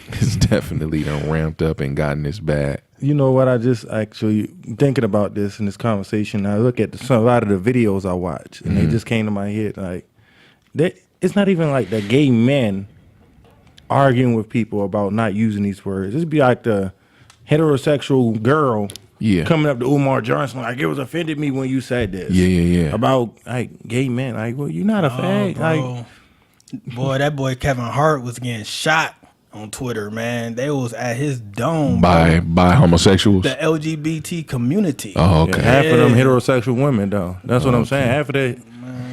done ramped up and gotten this bad. You know what? I just actually thinking about this in this conversation. I look at a lot of the videos I watch, and they just came to my head. Like, it's not even like the gay men arguing with people about not using these words. It'd be like the heterosexual girl coming up to Umar Johnson like, it was offended me when you said this. Yeah. About like gay men. Like, well, you're not a fag. Bro. Boy, that boy Kevin Hart was getting shot on Twitter, man. They was at his dome by homosexuals, the LGBT community. Oh, okay. Half of them heterosexual women, though. That's what I'm saying. Half of the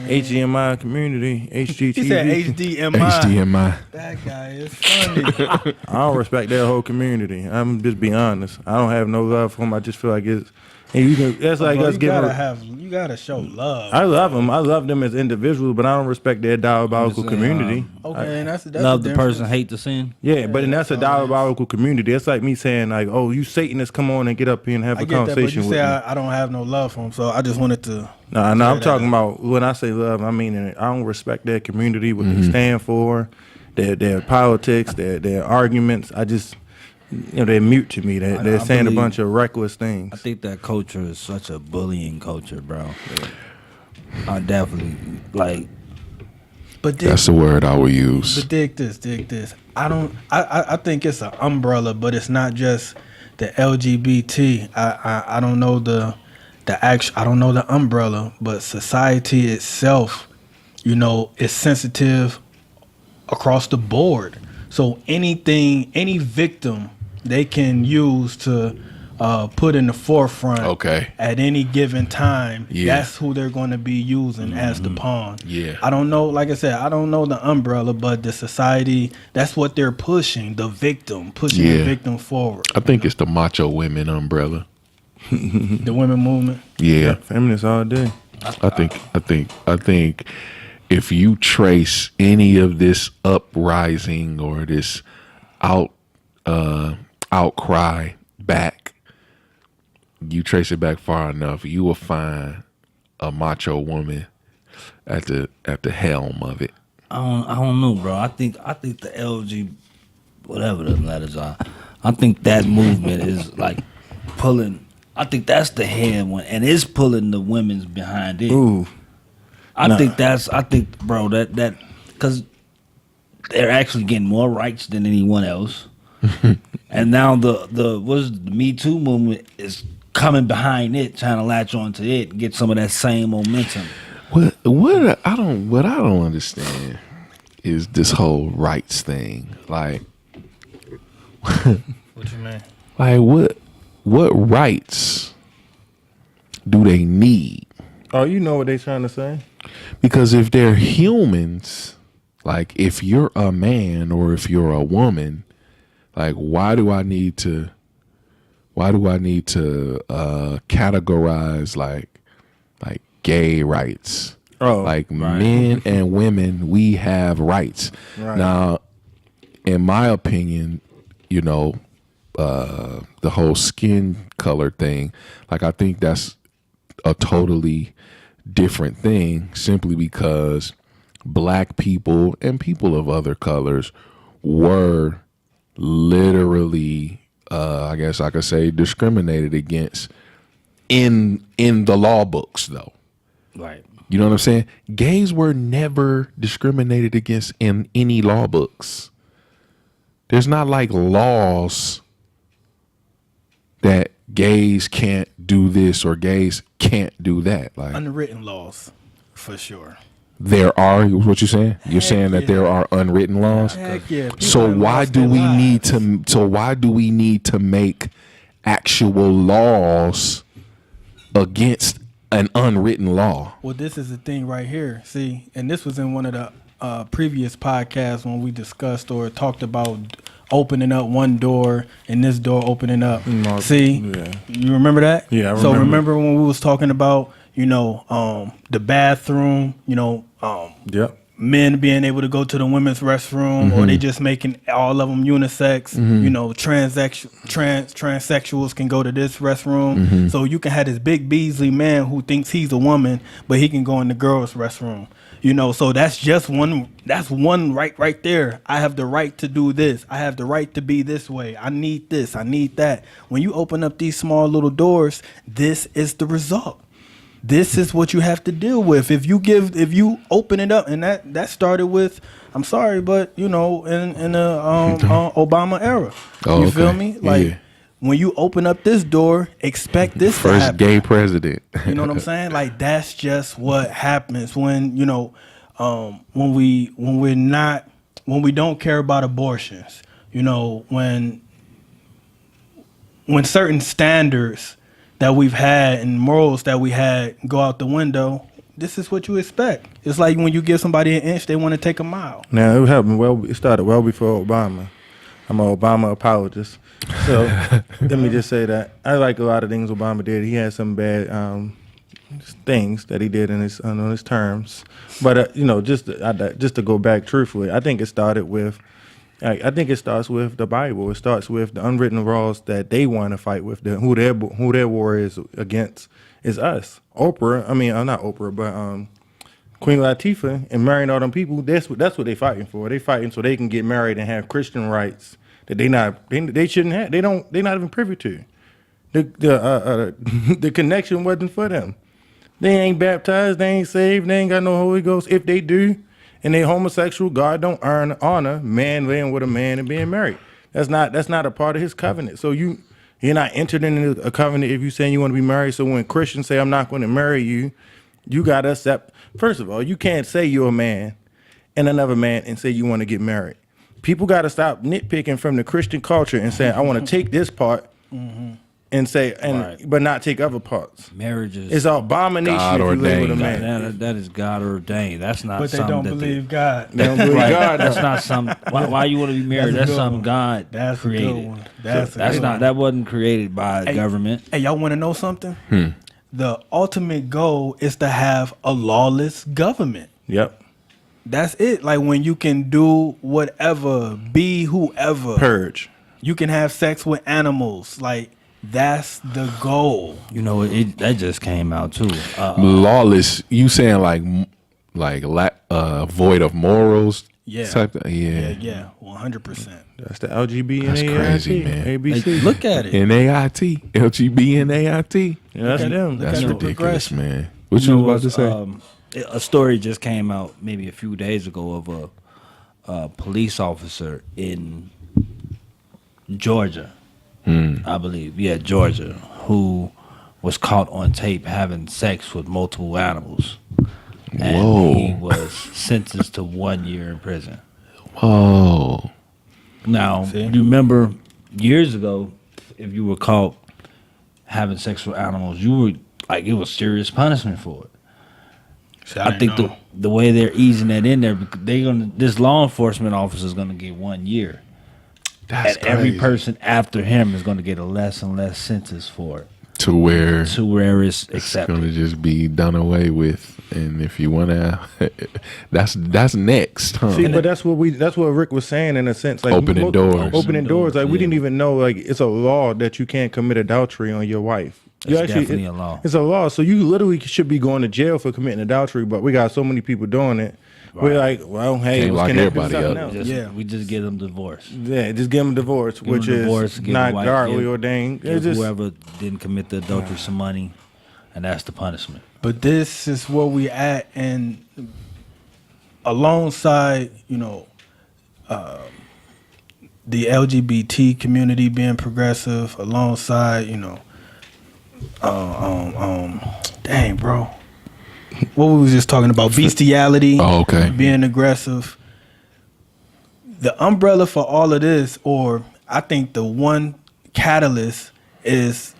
HDMI community, HGTV. He said HDMI. That guy is funny. I don't respect that whole community. I'm just being honest. I don't have no love for them. I just feel like it's. And that's like us giving. You gotta show love. I love them. I love them as individuals, but I don't respect their diabolical community. Okay, and that's love the person, hate the sin. Yeah, but then that's a diabolical community. It's like me saying like, "Oh, you Satanists, come on and get up here and have a conversation with me." I don't have no love for them, so I just wanted to. No, I'm talking about when I say love, I mean I don't respect their community, what they stand for, their politics, their arguments. I just. They're mute to me. They're saying a bunch of reckless things. I think that culture is such a bullying culture, bro. I definitely like. But that's the word I will use. But dig this. I think it's an umbrella, but it's not just the LGBT. I don't know the actual. I don't know the umbrella, but society itself, is sensitive across the board. So any victim they can use to put in the forefront at any given time. That's who they're going to be using as the pawn. I don't know, like I said, I don't know the umbrella, but the society, that's what they're pushing, the victim forward. I think it's the macho women umbrella. The women movement. Yeah. Feminists all day. I think if you trace any of this uprising or this outcry back, you trace it back far enough, you will find a macho woman at the helm of it. I don't know, bro. I think the LG, whatever the letters are, I think that movement is like pulling. I think that's the head one, and it's pulling the women's behind it. Ooh. I think, bro, that because they're actually getting more rights than anyone else, and now the Me Too movement is coming behind it, trying to latch onto it, and get some of that same momentum. What I don't understand is this whole rights thing. Like, What you mean? like what rights do they need? Oh, you know what they trying to say? Because if they're humans, like if you're a man or if you're a woman, like why do I need to categorize like gay rights? Oh, like right. men and women, we have rights. Right. Now, in my opinion, you know, the whole skin color thing, like I think that's a totally different thing simply because black people and people of other colors were literally I guess I could say discriminated against in the law books though. Right. You know what I'm saying? Gays were never discriminated against in any law books. There's not like laws that gays can't do this or gays can't do that. Like Unwritten laws, for sure. there are, what you saying? You're saying that yeah. there are unwritten laws? Heck yeah. People So have why lost do their we lives. need to make actual laws against an unwritten law? Well, this is the thing right here. See, and this was in one of the previous podcasts when we discussed or talked about opening up one door and this door opening up. See, yeah. you remember that? Yeah, I So remember. remember when we was talking about, the bathroom, Yep. men being able to go to the women's restroom, or they just making all of them unisex. Transsexuals can go to this restroom. So you can have this big Beasley man who thinks he's a woman, but he can go in the girls' restroom. So that's just one. That's one right there. I have the right to do this. I have the right to be this way. I need this. I need that. When you open up these small little doors, this is the result. This is what you have to deal with. If you open it up, and that started with, I'm sorry, but in the Obama era. Oh, You feel okay. me? Like Yeah. when you open up this door, expect this to First happen. gay president. You know what I'm saying? Like that's just what happens when when we don't care about abortions. When certain standards that we've had and morals that we had go out the window, this is what you expect. It's like when you give somebody an inch, they want to take a mile. Now it happened it started well before Obama. I'm an Obama apologist. So let me just say that I like a lot of things Obama did. He had some bad things that he did in his terms. But just to go back truthfully, I think it started with I think it starts with the Bible. It starts with the unwritten laws that they want to fight with. Who their war is against is us. Oprah, not Oprah, but Queen Latifah and marrying all them people. That's what they fighting for. They fighting so they can get married and have Christian rights that they shouldn't have. They're not even privy to. The connection wasn't for them. They ain't baptized. They ain't saved. They ain't got no Holy Ghost. If they do, and they homosexual, God don't honor man laying with a man and being married. That's not a part of His covenant. So you're not entered into a covenant if you saying you want to be married. So when Christians say I'm not going to marry you, you gotta accept. First of all, you can't say you're a man and another man and say you want to get married. People gotta stop nitpicking from the Christian culture and saying I want to take this part and say but not take other parts. Marriage is It's an abomination God if you live with a ordained. man. that is God ordained. That's not But they something don't that believe God. They don't believe Right. God. That's not some. Why you want to be married? That's a That's good something one. God That's a created. good one. That's a That's good not. one. That wasn't created by a government. Hey, y'all want to know something? The ultimate goal is to have a lawless government. Yep. That's it. Like when you can do whatever, be whoever. Purge. You can have sex with animals. Like that's the goal. You know, that just came out too. Lawless. You saying void of morals? Yeah. Type of, Yeah, 100%. That's the LGB That's and crazy, man. ABC. Look at it. NAIT, LGB and AIT. Yeah, that's them. That's at the ridiculous, progression. man. What you was about to say? A story just came out maybe a few days ago of a police officer in Georgia, I believe. Yeah, Georgia, who was caught on tape having sex with multiple animals. And Whoa. he was sentenced to 1 year in prison. Whoa. Now, See? you remember years ago, if you were caught having sex with animals, you were like, it was serious punishment for it. See, I think didn't know. the way they're easing that in there, this law enforcement officer is gonna get 1 year, That's and every crazy. person after him is gonna get a less and less sentence for it, to where to where it's it's accepted. gonna just be done away with. And if you wanna, that's next, huh? See, but that's what Rick was saying in a sense. Like Opening doors. Opening doors. Like we Yeah. didn't even know. Like it's a law that you can't commit adultery on your wife. It's definitely a law. It's a law. So you literally should be going to jail for committing adultery. But we got so many people doing it. We're like, well, hey, Can't it was lock connected to everybody something up. else. We just get them divorced. Yeah, just give them a divorce, Give which them is divorce, give not the wife- godly give- ordained. Give It's just whoever didn't commit the adultery some money, and that's the punishment. But this is where we at, and alongside, the LGBT community being progressive, alongside, dang, bro, what we was just talking about, bestiality, Oh, okay. being aggressive. The umbrella for all of this, or I think the one catalyst is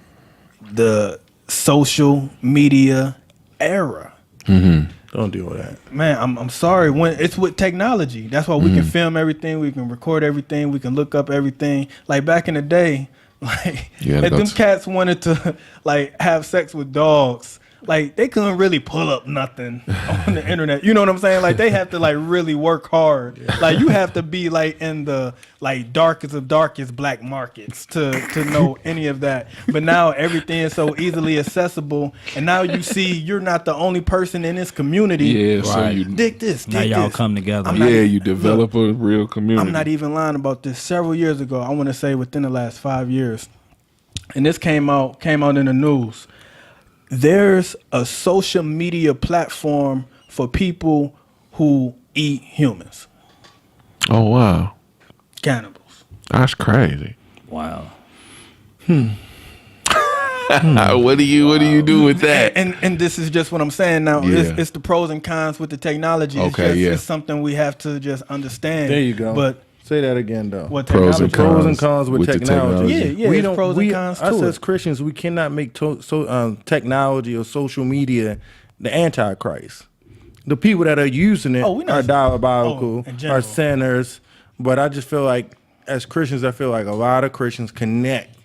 the social media era. don't deal with that. Man, I'm sorry. When it's with technology, that's why we can film everything, we can record everything, we can look up everything. Like back in the day, like Yeah, if them that's- cats wanted to like have sex with dogs, like they couldn't really pull up nothing on the internet. You know what I'm saying? Like they have to like really work hard. Like you have to be like in the like darkest of darkest black markets to know any of that. But now everything is so easily accessible, and now you see you're not the only person in this community. Yeah, so Right. you Dick this, Now dick y'all this. come together. I'm not- you develop a real community. I'm not even lying about this. Several years ago, I want to say within the last 5 years, and this came out in the news. There's a social media platform for people who eat humans, Oh wow, cannibals. that's crazy. Wow. What do you do with that? And this is just what I'm saying now. Yeah. It's the pros and cons with the technology. It's Okay, just, yeah. it's something we have to just understand. There you go. But Say that again, though. what Pros and technology? Pros and cons with the technology. Yeah, we it's don't. pros and cons us to as it. Christians, we cannot make technology or social media the antichrist. The people that are using it Oh, we not- are diabolical, in general. are sinners. But I just feel like, as Christians, I feel like a lot of Christians connect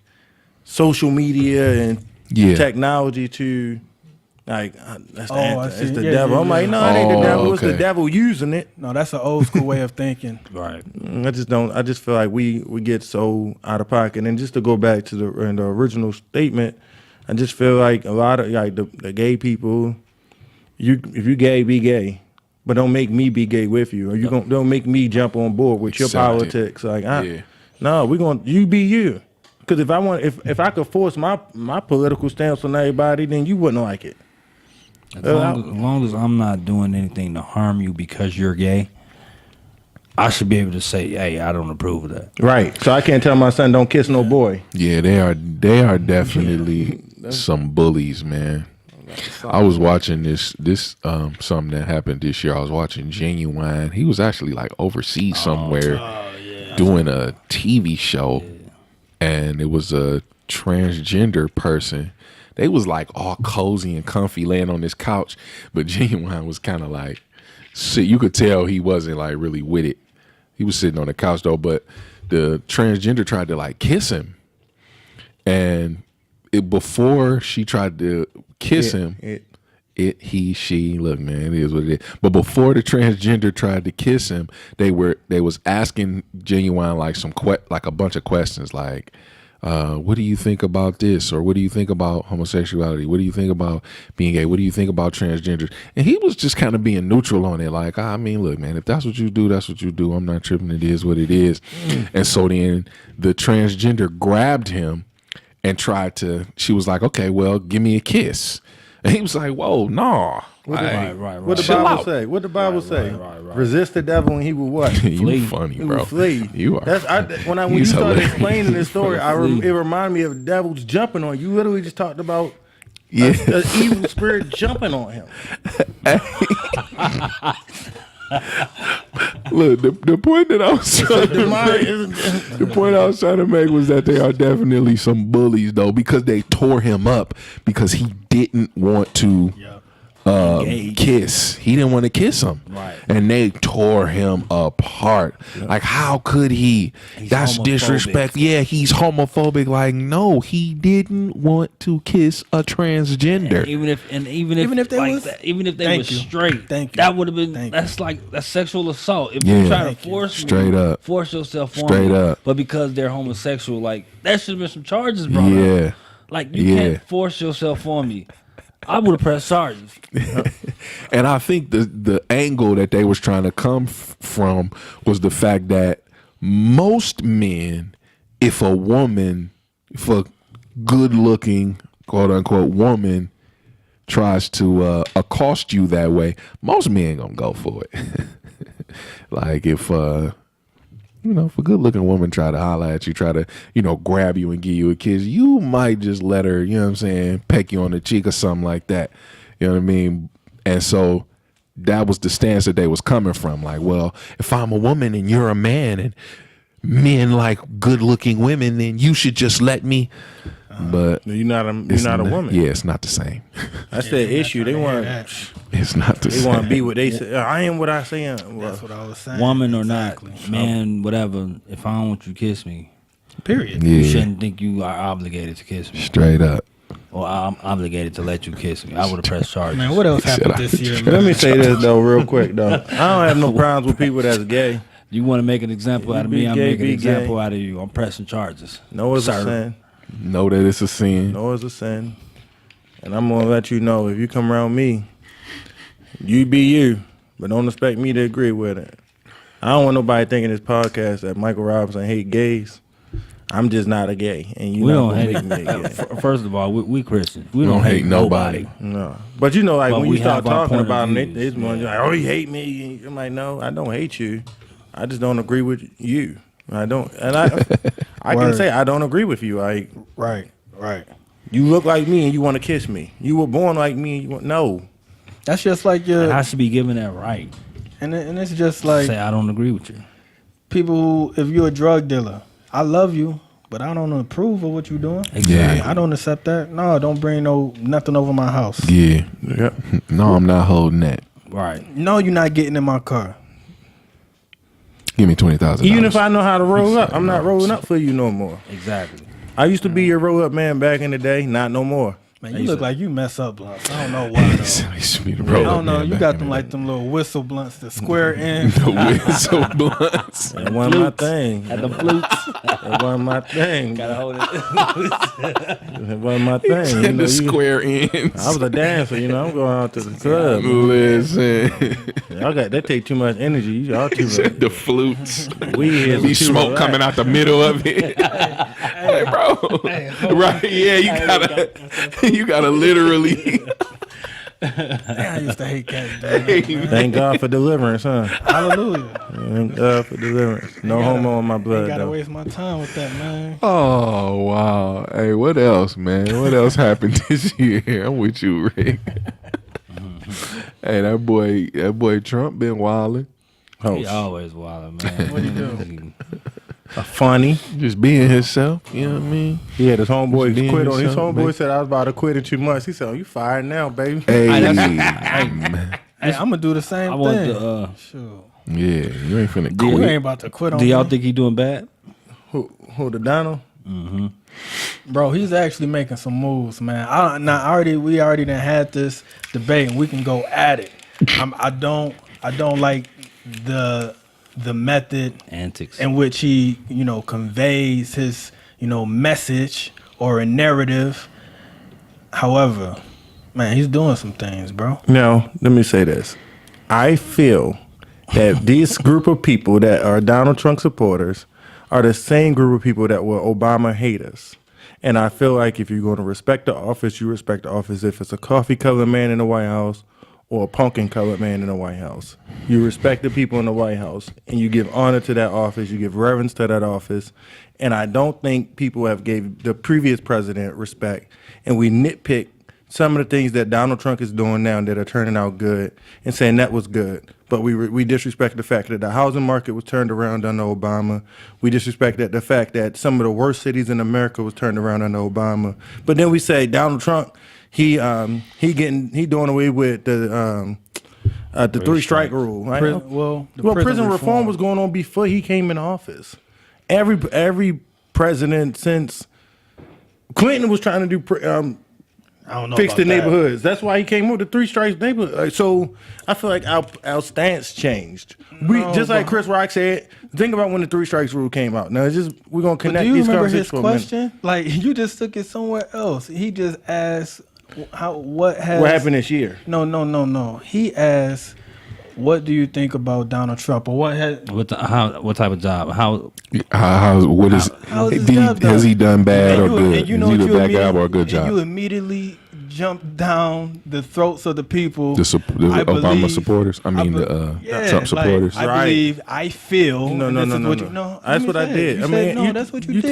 social media and Yeah. technology to. Like that's the, Oh, I it's see. the Yeah, devil. yeah, I'm like, yeah. no, it ain't the Oh, devil. It's okay. the devil using it. No, that's an old school way of thinking. Right. I just don't. I just feel like we get so out of pocket. And just to go back to the original statement, I just feel like a lot of like the gay people. If you gay, be gay, but don't make me be gay with you, or don't make me jump on board with your Accept it. politics. Like, Yeah. no, you be you. Because if I could force my political stance on everybody, then you wouldn't like it. As long as I'm not doing anything to harm you because you're gay, I should be able to say, hey, I don't approve of that. Right. So I can't tell my son don't kiss no boy. Yeah, they are definitely some bullies, man. I was watching this something that happened this year. I was watching Genuine. He was actually like overseas somewhere doing a TV show, and it was a transgender person. They was like all cozy and comfy laying on this couch, but Genuine was kind of like, shit, you could tell he wasn't like really with it. He was sitting on the couch though, but the transgender tried to like kiss him, and before she tried to kiss him, he, she, look, man, it is what it is. But before the transgender tried to kiss him, they was asking Genuine like like a bunch of questions, like, what do you think about this? Or what do you think about homosexuality? What do you think about being gay? What do you think about transgenders? And he was just kind of being neutral on it. Like, I mean, look, man, if that's what you do, that's what you do. I'm not tripping. It is what it is. And so then the transgender grabbed him and she was like, okay, well, give me a kiss. And he was like, whoa, nah. What the Bible say? What the Bible say? Resist the devil and he will what? You funny, He bro. will flee. You are. When you started explaining this story, it reminded me of devils jumping on you. You literally just talked about an evil spirit jumping on him. Look, the point that I was trying to make was that they are definitely some bullies though, because they tore him up because he didn't want to kiss. He didn't want to kiss him. Right. And they tore him apart. Yeah. Like, how could he? That's disrespect. Yeah, he's homophobic. Like, no, he didn't want to kiss a transgender. And even if they were straight, that would have been that's sexual assault. If you try to force yourself on me, but because they're homosexual, like that should have been some charges brought up. Like you can't force yourself on me. I would have pressed charges. And I think the angle that they was trying to come from was the fact that most men, if a good looking, quote unquote, woman tries to accost you that way, most men gonna go for it. Like if if a good looking woman try to holler at you, try to, grab you and give you a kiss, you might just let her, peck you on the cheek or something like that. You know what I mean? And so that was the stance that they was coming from. Like, well, if I'm a woman and you're a man and men like good looking women, then you should just let me. But you're not a woman. Yeah, it's not the same. That's their issue. They want. It's not the same. They want to be what they say. I am what I say. That's what I was saying. Woman or not, man, whatever. If I don't want you to kiss me, period. You shouldn't think you are obligated to kiss me. Straight up. Or I'm obligated to let you kiss me. I would have pressed charges. Man, what else happened this year? Let me say this though, real quick though. I don't have no problems with people that's gay. You want to make an example out of me? I'm making an example out of you. I'm pressing charges. No, it's a sin. Know that it's a sin. No, it's a sin. And I'm going to let you know, if you come around me, you be you, but don't expect me to agree with it. I don't want nobody thinking this podcast that Michael Robinson hate gays. I'm just not a gay, and you don't hate me a gay. First of all, we Christians. We don't hate nobody. No. But like when you start talking about them, they're like, oh, he hate me. I'm like, no, I don't hate you. I just don't agree with you. I don't, and I can say I don't agree with you. Right. You look like me and you want to kiss me. You were born like me. And you want no. That's just like I should be given that right. And it's just like say I don't agree with you. People who, if you're a drug dealer, I love you, but I don't approve of what you're doing. Exactly. Yeah. I don't accept that. No, don't bring nothing over my house. Yeah. Yep. No, I'm not holding that. Right. No, you're not getting in my car. Give me $20,000. Even if I know how to roll up, I'm not rolling up for you no more. Exactly. I used to be your roll up man back in the day, not no more. Man, you look like you mess up blunts. I don't know why though. I don't know. You got them like them little whistle blunts, the square end. The whistle blunts. That wasn't my thing. At the flutes. That wasn't my thing. Gotta hold it. That wasn't my thing. The square ends. I was a dancer, I'm going out to the club. Listen. Y'all that take too much energy. Y'all too much. The flutes. We smoke coming out the middle of it. Hey, bro. Right? Yeah, you gotta literally. I used to hate cats. Thank God for deliverance, huh? Hallelujah. Thank God for deliverance. No homo in my blood. I gotta though. waste my time with that, man. Oh wow! Hey, what else, man? What else happened this year? I'm with you, Rick. Hey, that boy Trump been wilding. He always wilding, man. What do you do? Funny. Just being himself. You know what I mean? He had his homeboys Just being quit on. His himself, homeboy man. said I was about to quit in 2 months. He said, "Oh, you fired now, baby." Hey, Hey, I'm gonna do the same I want thing. to. Sure. yeah, you ain't finna You quit. ain't about to quit on Do y'all me. think he doing bad? Who the Donald? Bro, he's actually making some moves, man. We already done had this debate, and we can go at it. I don't like the method Antics. in which he, conveys his, message or a narrative. However, man, he's doing some things, bro. Now, let me say this. I feel that this group of people that are Donald Trump supporters are the same group of people that were Obama haters. And I feel like if you're going to respect the office, you respect the office if it's a coffee-colored man in the White House or a pumpkin-colored man in the White House. You respect the people in the White House, and you give honor to that office. You give reverence to that office. And I don't think people have gave the previous president respect. And we nitpick some of the things that Donald Trump is doing now that are turning out good and saying that was good. But we disrespect the fact that the housing market was turned around under Obama. We disrespect the fact that some of the worst cities in America was turned around under Obama. But then we say Donald Trump, he doing away with the 3-strike rule. Right? Prison reform was going on before he came in office. Every president since Clinton was trying to do I don't know. fix the about that. neighborhoods. That's why he came with the 3 strikes neighborhood. So I feel like our stance changed. Like Chris Rock said, think about when the 3 strikes rule came out. Now it's just we're gonna connect Do you these remember conversations his for a minute. question? Like you just took it somewhere else. He just asked, what happened this year? No. He asked, what do you think about Donald Trump, or what has? What type of job? Has he done bad or good? Is he a bad guy or a good And you job? immediately jumped down the throats of the people. The Obama supporters. I mean the Trump supporters. I feel. No. That's what I did. You I said, mean, that's what you you did.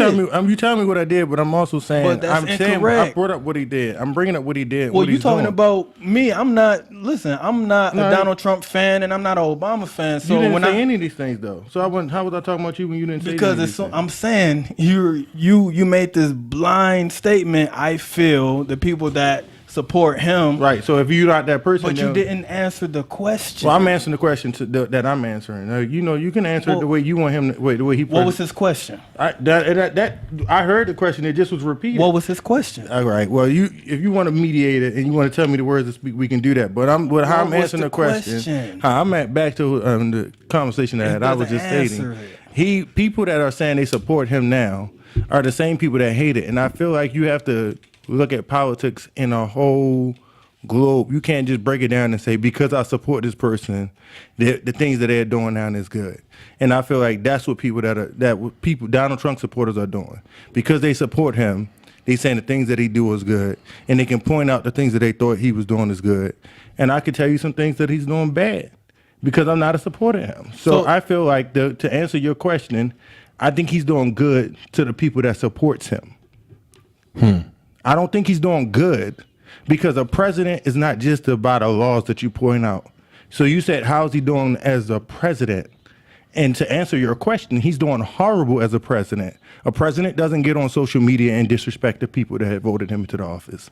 tell me what I did, but I'm also saying But that's I incorrect. brought up what he did. I'm bringing up what he did. Well, what you he's talking doing. about me? I'm not a No, Donald Trump fan, and I'm not an Obama fan. So you didn't when say any of these things though. So how was I talking about you when you didn't say because any of it's these things? I'm saying you made this blind statement. I feel the people that support him, Right. So if you're not that person, but you then- didn't answer the question. Well, I'm answering the question that I'm answering. You can answer it the way you want him. The way he. What was his question? I heard the question. It just was repeated. What was his question? All right. Well, if you want to mediate it and you want to tell me the words to speak, we can do that. But how I'm was answering the the question. question? How I'm back to the conversation that I was just doesn't stating. People that are saying they support him now are the same people that hate it, and I feel like you have to look at politics in a whole globe. You can't just break it down and say because I support this person, the things that they're doing now is good. And I feel like that's what people Donald Trump supporters are doing because they support him. They saying the things that he do is good, and they can point out the things that they thought he was doing is good. And I could tell you some things that he's doing bad because I'm not a supporter of him. So I feel like to answer your question, I think he's doing good to the people that supports him. I don't think he's doing good because a president is not just about the laws that you point out. So you said, how's he doing as a president? And to answer your question, he's doing horrible as a president. A president doesn't get on social media and disrespect the people that have voted him into the office.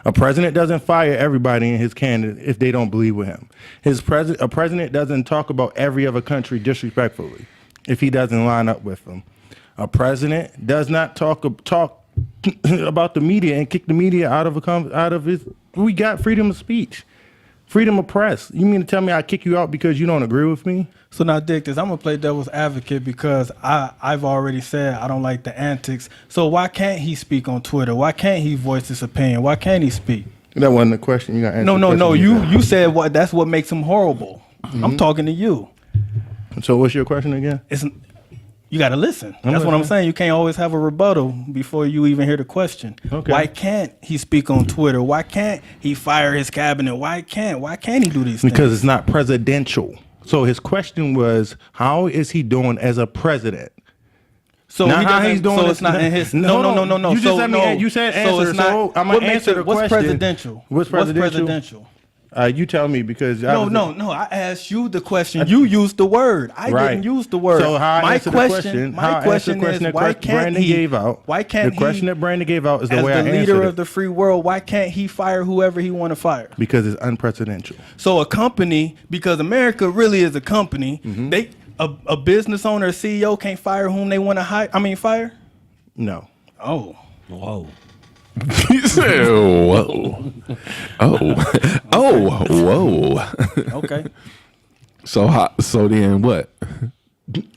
A president doesn't fire everybody in his candidate if they don't believe with him. A president doesn't talk about every other country disrespectfully if he doesn't line up with them. A president does not talk about the media and kick the media out of his. We got freedom of speech, freedom of press. You mean to tell me I kick you out because you don't agree with me? So now, Dick, I'm gonna play devil's advocate because I've already said I don't like the antics. So why can't he speak on Twitter? Why can't he voice his opinion? Why can't he speak? That wasn't the question. You got to answer. No. You said what? That's what makes him horrible. I'm talking to you. So what's your question again? You got to listen. That's what I'm saying. You can't always have a rebuttal before you even hear the question. Okay. Why can't he speak on Twitter? Why can't he fire his cabinet? Why can't he do these things? Because it's not presidential. So his question was, how is he doing as a president? So now he how he's doing. So it's not in his. No. You just said answer. So I'm gonna answer the question. What's presidential? What's presidential? You tell me because No. I asked you the question. You used the word. I didn't use the word. So how I answer the question? My question is why can't Brandon he? gave out. Why can't the question he? that Brandon gave out is the As way I the answered leader it. of the free world, why can't he fire whoever he want to fire? Because it's unprecedented. So a company, because America really is a company, a business owner, a CEO can't fire whom they want to hire. I mean, fire. No. Oh, Whoa. He said, "Whoa, whoa." okay. So then what?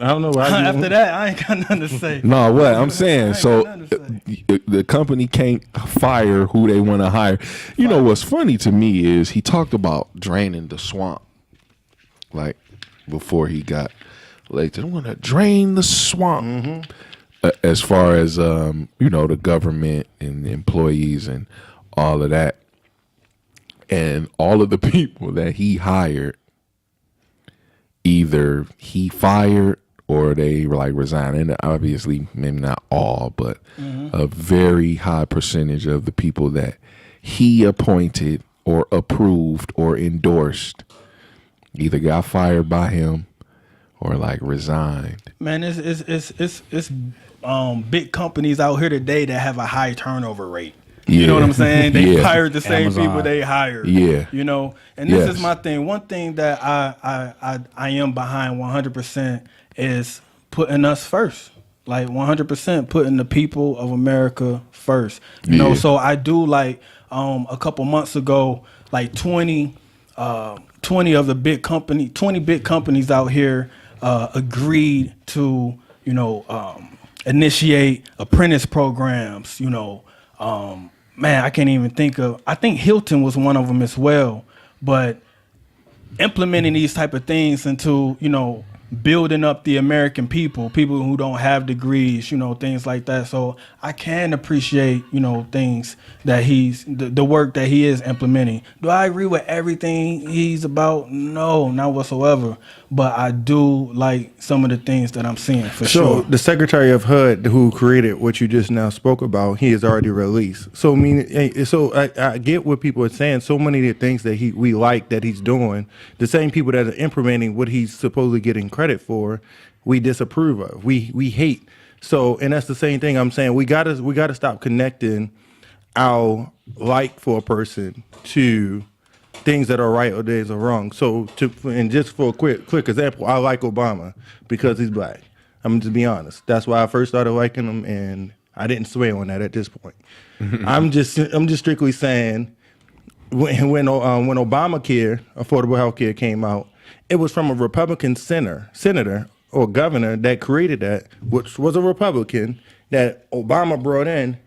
I don't know why. After that, I ain't got nothing to say. No, what I'm saying. ain't So got nothing the company can't fire who they want to hire. You know what's funny to me is he talked about draining the swamp, like before he got elected. I want to drain the swamp. As far as the government and employees and all of that, and all of the people that he hired, either he fired or they were like resigned. And obviously, maybe not all, but a very high percentage of the people that he appointed or approved or endorsed either got fired by him or like resigned. Man, it's big companies out here today that have a high turnover rate. You know what I'm saying? They fired the same Amazon. people they hired. Yeah. You know, and this Yes. is my thing. One thing that I am behind 100% is putting us first. Like 100% putting the people of America first. You know, so I do like a couple months ago, like 20 of the big company, 20 big companies out here agreed to, initiate apprentice programs, man, I can't even think of, I think Hilton was one of them as well, but implementing these type of things into, building up the American people who don't have degrees, things like that. So I can appreciate, things that the work that he is implementing. Do I agree with everything he's about? No, not whatsoever. But I do like some of the things that I'm seeing for sure. So the Secretary of HUD who created what you just now spoke about, he is already released. So I get what people are saying. So many of the things that we like that he's doing, the same people that are implementing what he's supposedly getting credit for, we disapprove of. We hate. So, and that's the same thing I'm saying. We gotta stop connecting our like for a person to things that are right or things are wrong. So and just for a quick example, I like Obama because he's black. I'm just be honest. That's why I first started liking him, and I didn't swear on that at this point. I'm just strictly saying when Obamacare, affordable health care came out, it was from a Republican senator or governor that created that, which was a Republican that Obama brought in,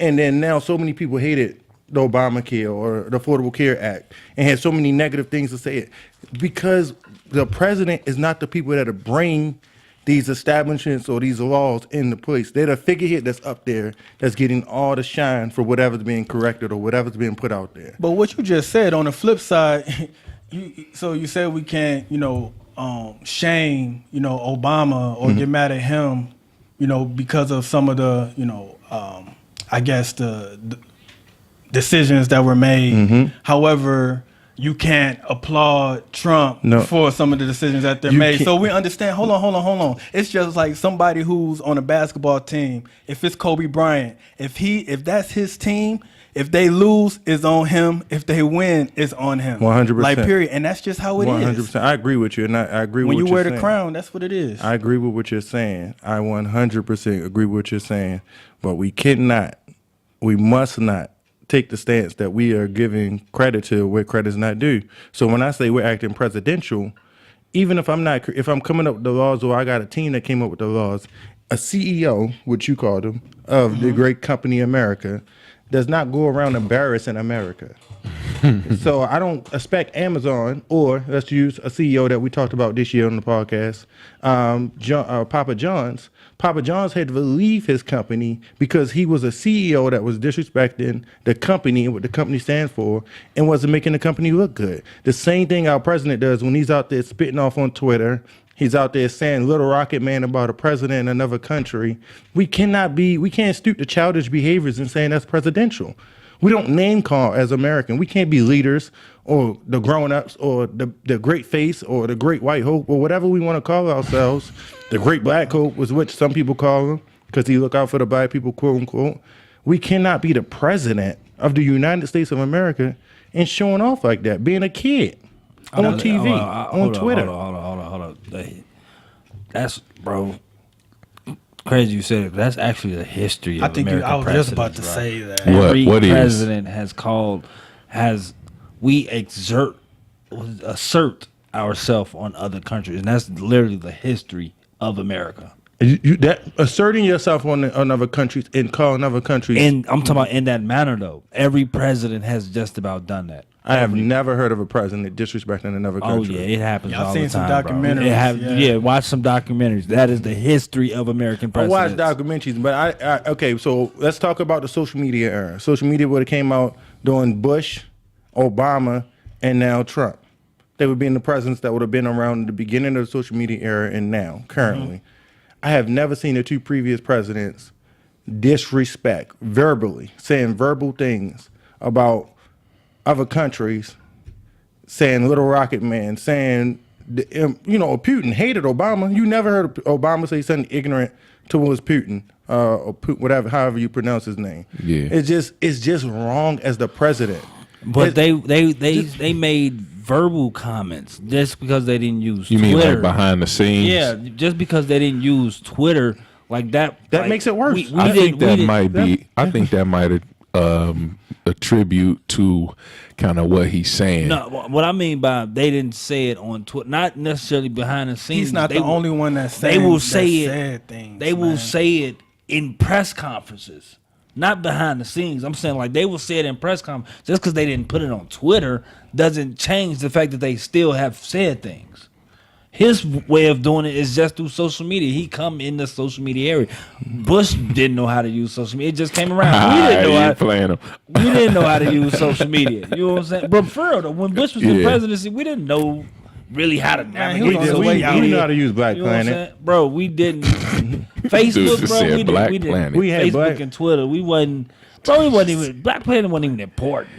and then now so many people hated the Obamacare or the Affordable Care Act and had so many negative things to say it because the president is not the people that are bring these establishments or these laws into place. They're the figurehead that's up there that's getting all the shine for whatever's being corrected or whatever's being put out there. But what you just said on the flip side, you said we can't, shame, Obama or get mad at him, because of some of the, I guess the decisions that were made. However, you can't applaud Trump for some of the decisions that they're made. So we understand. Hold on. It's just like somebody who's on a basketball team. If it's Kobe Bryant, if that's his team, if they lose, it's on him. If they win, it's on him. 100%. Like period. And that's just how it is. 100%. I agree with you, and I agree with what you're saying. When you wear the crown, that's what it is. I agree with what you're saying. I 100% agree with what you're saying. But we must not take the stance that we are giving credit to where credit is not due. So when I say we're acting presidential, even if I'm coming up with the laws or I got a team that came up with the laws, a CEO, which you called him, of the great company America, does not go around embarrassing America. So I don't expect Amazon, or let's use a CEO that we talked about this year on the podcast, Papa John's. Papa John's had to leave his company because he was a CEO that was disrespecting the company and what the company stands for and wasn't making the company look good. The same thing our president does when he's out there spitting off on Twitter. He's out there saying little rocket man about a president in another country. We can't stoop to childish behaviors and saying that's presidential. We don't name call as American. We can't be leaders or the grown-ups or the great face or the great white hope or whatever we want to call ourselves. The great black hope was what some people call him because he look out for the black people, quote unquote. We cannot be the president of the United States of America and showing off like that, being a kid on TV, on Twitter. Hold on. That's, bro, crazy you said it. That's actually the history of American I was just about to bro. say that. Every What is? president we assert ourselves on other countries, and that's literally the history of America. That asserting yourself on other countries and calling other countries. And I'm talking about in that manner, though. Every president has just about done that. I have never heard of a president disrespecting another country. Oh yeah, it happens Y'all all seen the some time, bro. documentaries, Yeah, watch some documentaries. That is the history of American I watch presidents. documentaries, but okay, so let's talk about the social media era. Social media would have came out during Bush, Obama, and now Trump. They would be in the presidents that would have been around the beginning of the social media era and now, currently. Mm-hmm. I have never seen the two previous presidents disrespect verbally, saying verbal things about other countries, saying Little Rocket Man, saying, Putin hated Obama. You never heard of Obama say something ignorant towards Putin, or whatever, however you pronounce his name. Yeah. It's just wrong as the president. But they made verbal comments just because they didn't use You Twitter. mean like behind the scenes? Yeah, just because they didn't use Twitter like that. That like, makes it worse. I think that might attribute to kind of what he's saying. No, what I mean by they didn't say it on Twitter, not necessarily behind the scenes. He's not the only one that said. They will say it. Said things, they will say it in press conferences, not behind the scenes. I'm saying like they will say it in press conferences. Just because they didn't put it on Twitter doesn't change the fact that they still have said things. His way of doing it is just through social media. He come in the social media area. Bush didn't know how to use social media. It just came around. We didn't know how to use social media. You know what I'm saying? But for real though, when Bush was in presidency, we didn't know really how to navigate this way out We here. know how to use Black You know what I'm Planet. saying? Bro, we didn't. Facebook, bro, we didn't. We had Facebook Black- and Twitter. We wasn't. Bro, it wasn't even. Black Planet wasn't even important.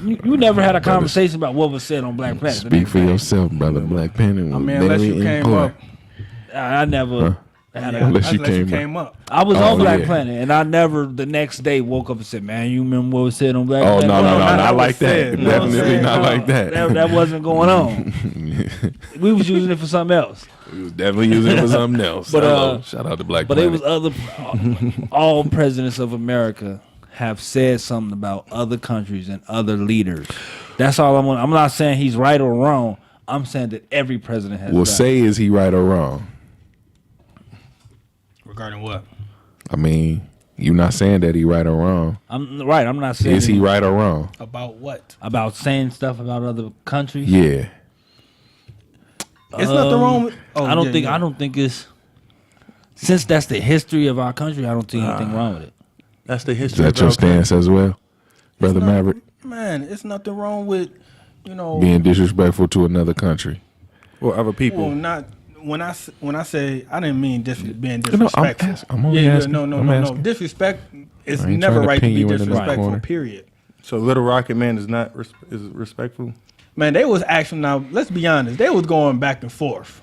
You never had a conversation about what was said on Black Planet. Speak for yourself, brother. Black Panther was unless you came up. I never. Unless you came up. I was on Black yeah. Planet, and I never the next day woke up and said, "Man, you remember what was said on Black Oh Planet?" no, not like that. said, you know what I'm Definitely saying? not No, like that. That wasn't going on. We was using it for something else. We was definitely using it for something else. But, shout out to Black But Planet. it was other. All presidents of America have said something about other countries and other leaders. That's all I'm. I'm not saying he's right or wrong. I'm saying that every president has. Well, done. say is he right or wrong? Regarding what? I mean, you're not saying that he right or wrong. I'm right. I'm not saying Is he right or wrong? About what? about saying stuff about other countries. Yeah. It's nothing wrong with. Oh, I don't yeah, think. yeah. I don't think it's. Since that's the history of our country, I don't think anything wrong with it. That's the Is history. that your of our country. stance as well, Brother It's Maverick? Man, it's nothing wrong with, Being disrespectful to another country. Or other people. Well, not when I say I didn't mean being No, I'm disrespectful. I'm only asking. No. I'm asking. Disrespect is I ain't never trying to right to pin be you into the disrespectful. corner. Period. So Little Rocket Man is not is respectful. Man, they was actually now. Let's be honest. They was going back and forth.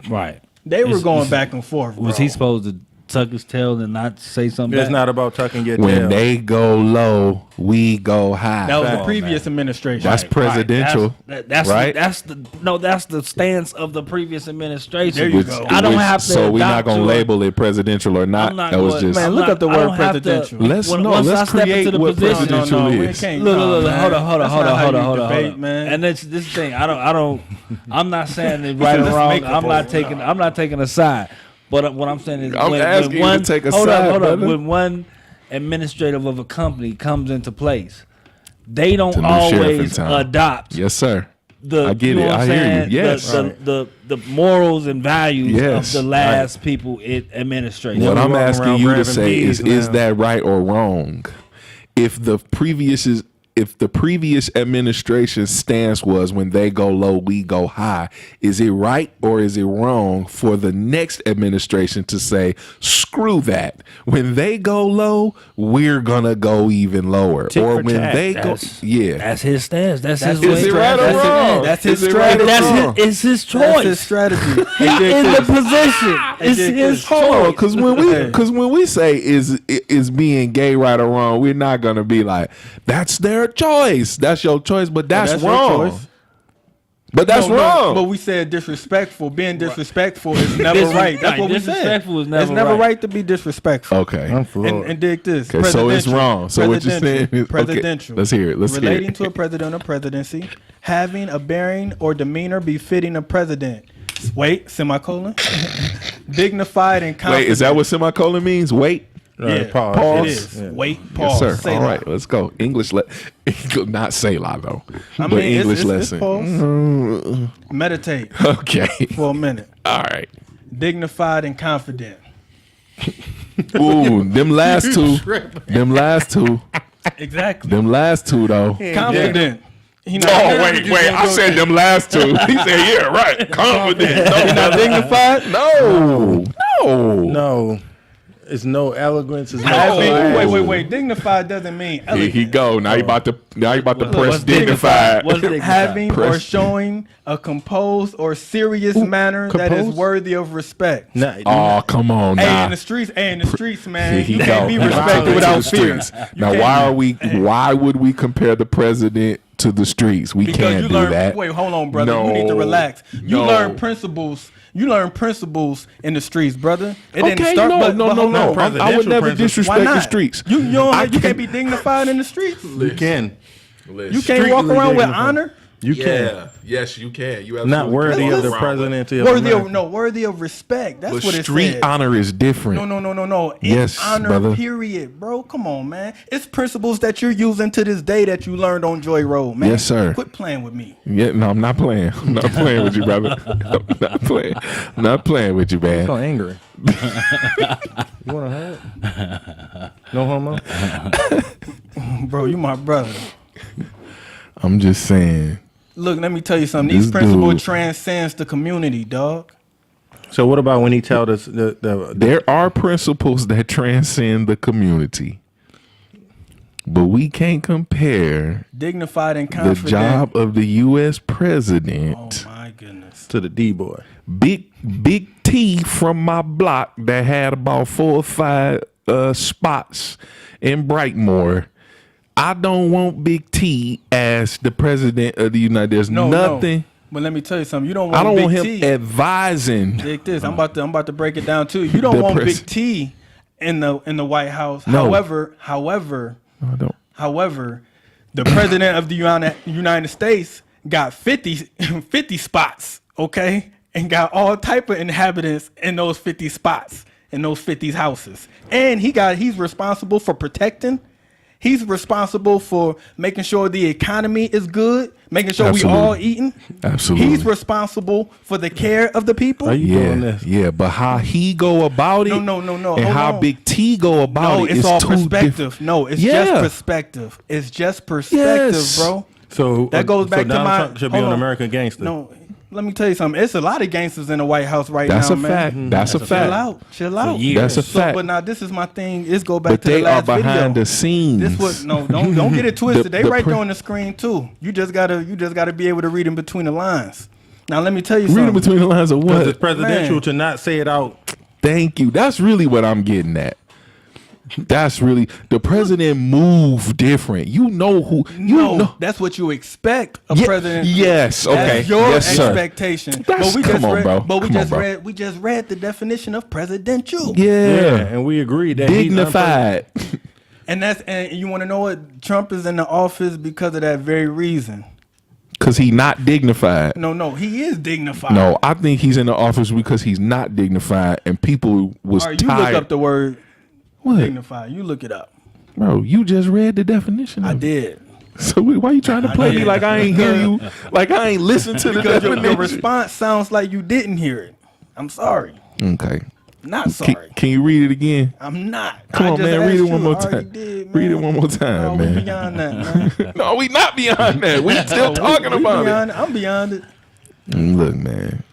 Right. They were going back and forth. Bro. Was he supposed to tuck his tail and not say something? It's back? not about tucking your When tail. they go low, we go high. That was the on, previous administration. That's presidential, That's right? That's the stance of the previous administration. There you go. I don't have to. So we're not adopt gonna to label it presidential or not. I'm not That was going- just Man, look up the I word don't have to- presidential. let's once I step create into the what position- presidential No, is. it can't. Look, no, man. hold That's not how you on, debate, man. And it's this thing. I don't. I'm not saying it's right or Let's wrong. make a vote. I'm not taking a side. But what I'm saying is, I'm asking you to take a side, brother. When one administrative of a company comes into place, they don't It's a new sheriff in always town. adopt Yes, sir. the. I get you know it. what I'm I hear you. saying? Yes. The morals and values Yes. of the last people in administration. What we I'm walking asking around you to grabbing say is bees now. that right or wrong? If the previous if the previous administration's stance was when they go low, we go high, is it right or is it wrong for the next administration to say, screw that? When they go low, we're gonna go even lower. Tit Or for when tat. they go, yeah. That's his stance. That's his his way. Is it right or That's it. wrong? That's his Is it right or strategy. wrong? It's his That's his choice. strategy. He's in the position. It's did his this. Hold on, choice. because when we say is being gay right or wrong, we're not gonna be like that's their choice. That's your choice, but that's your wrong. choice. But that's No, wrong. But we said disrespectful. Being disrespectful is never right. That's what we said. Disrespectful is never It's never right. right to be disrespectful. Okay. I'm floored. And dig this. Okay, so it's Presidential. wrong. So what you're saying is Presidential. Okay, let's hear it. Let's hear Relating it. to a president or presidency, having a bearing or demeanor befitting a president. Wait, semicolon. Dignified and confident. Wait, is that what semicolon means? Wait. Yeah, Pause. it is. Yeah. Wait, Yes, pause. sir. Say All that. right, let's go. English not say la though. I but mean, English it's lesson. pause. Meditate Okay. for a minute. All right. Dignified and confident. Ooh, them last two. Them last two. Exactly. Them last two though. Confident. He not- Oh wait! I said them last two. He said, "Yeah, right." Confident. He not dignified. No, no. No, it's no elegance. It's no Wait. Dignified doesn't mean Here elegant. he go. Now you about to press what's dignified. What's dignified? Having or Press- showing a composed or serious manner that is composed? worthy of respect. Nah, Oh, come on Hey, now. in the streets, man. Here he You go. can't be He respected violated without the fear. streets. Now, why would we compare the president to the streets? We Because can't you do learn. that. Wait, hold on, brother. You need to No. relax. You No. learn principles. You learn principles in the streets, brother. It didn't Okay, start. no. But hold on. I would Presidential never principles. Why disrespect not? the streets. You can't be dignified in the streets. you can. You can't walk around with dignified. honor. You can. Yes, you can. You Not worthy of the presidency of America. Worthy of respect. That's But what it street said. honor is different. No. It's Yes, honor, brother. period, bro. Come on, man. It's principles that you're using to this day that you learned on Joy Road, man. Yes, sir. Quit playing with me. Yeah, no, I'm not playing. I'm not playing with you, brother. I'm not playing. I'm not playing with you, man. So angry. You want to hug? No homo. Bro, you my brother. I'm just saying. Look, let me tell you something. This These principles dude- transcends the community, dog. So what about when he told us the There are principles that transcend the community, but we can't compare Dignified and the confident. job of the U.S. Oh president, my goodness. to the D boy? Big T from my block that had about 4 or 5 spots in Brightmoor. I don't want Big T as the president of the United. There's nothing. No. But let me tell you something. You don't want I don't Big want him T. advising. Dig this. I'm about to break it down too. You don't The want pres- Big T in the White House. No. However, No, I don't. However, the president of the United States got 50 spots, okay? And got all type of inhabitants in those 50 spots, in those 50 houses. And he's responsible for protecting. He's responsible for making sure the economy is good, making sure we all Absolutely. eating. Absolutely. He's responsible for the care of the people. Are you doing this? Yeah, but how he go about it, No. and Hold how on. Big T go about No, it it's is all two perspective. different- No, it's Yeah. just perspective. It's just perspective, Yes. bro. So That goes back so to Donald my. Trump should be hold an on. American gangster. No, let me tell you something. It's a lot of gangsters in the White House right That's now, a man. fact. That's a fact. Chill out. years. That's a So, fact. but now this is my thing. Let's go back But to the they are last behind video. the scenes. This was don't get it twisted. They the right pre- there on the screen too. You just gotta be able to read in between the lines. Now let me tell you Reading something. between the lines of Because what? it's presidential Man. to not say it out. Thank you. That's really what I'm getting at. That's really the president move different. You know who you No, know. that's what you expect a Ye- president. yes, okay. That's your Yes, sir. expectation. That's- come on, read, bro. But we Come on, just bro. read. We just read the definition of presidential. Yeah. And we agreed that Dignified. And you want to know what? Trump is in the office because of that very reason. Cause he not dignified. No, he is dignified. No, I think he's in the office because he's not dignified, and people was All right, you tired. look up the word What? dignified. You look it up. Bro, you just read the definition. I of it. did. So why you trying to play me did. like I ain't hear you? Like I ain't listen to the Because your definition. response sounds like you didn't hear it. I'm sorry. Okay. not sorry. Can you read it again? I'm not. Come I on, just man. Read asked it one you. more I already time. did, Read it man. one more time, No, man. we beyond that, man. No, we not beyond that. We still talking We about beyond it. I'm beyond it. it. Look, man.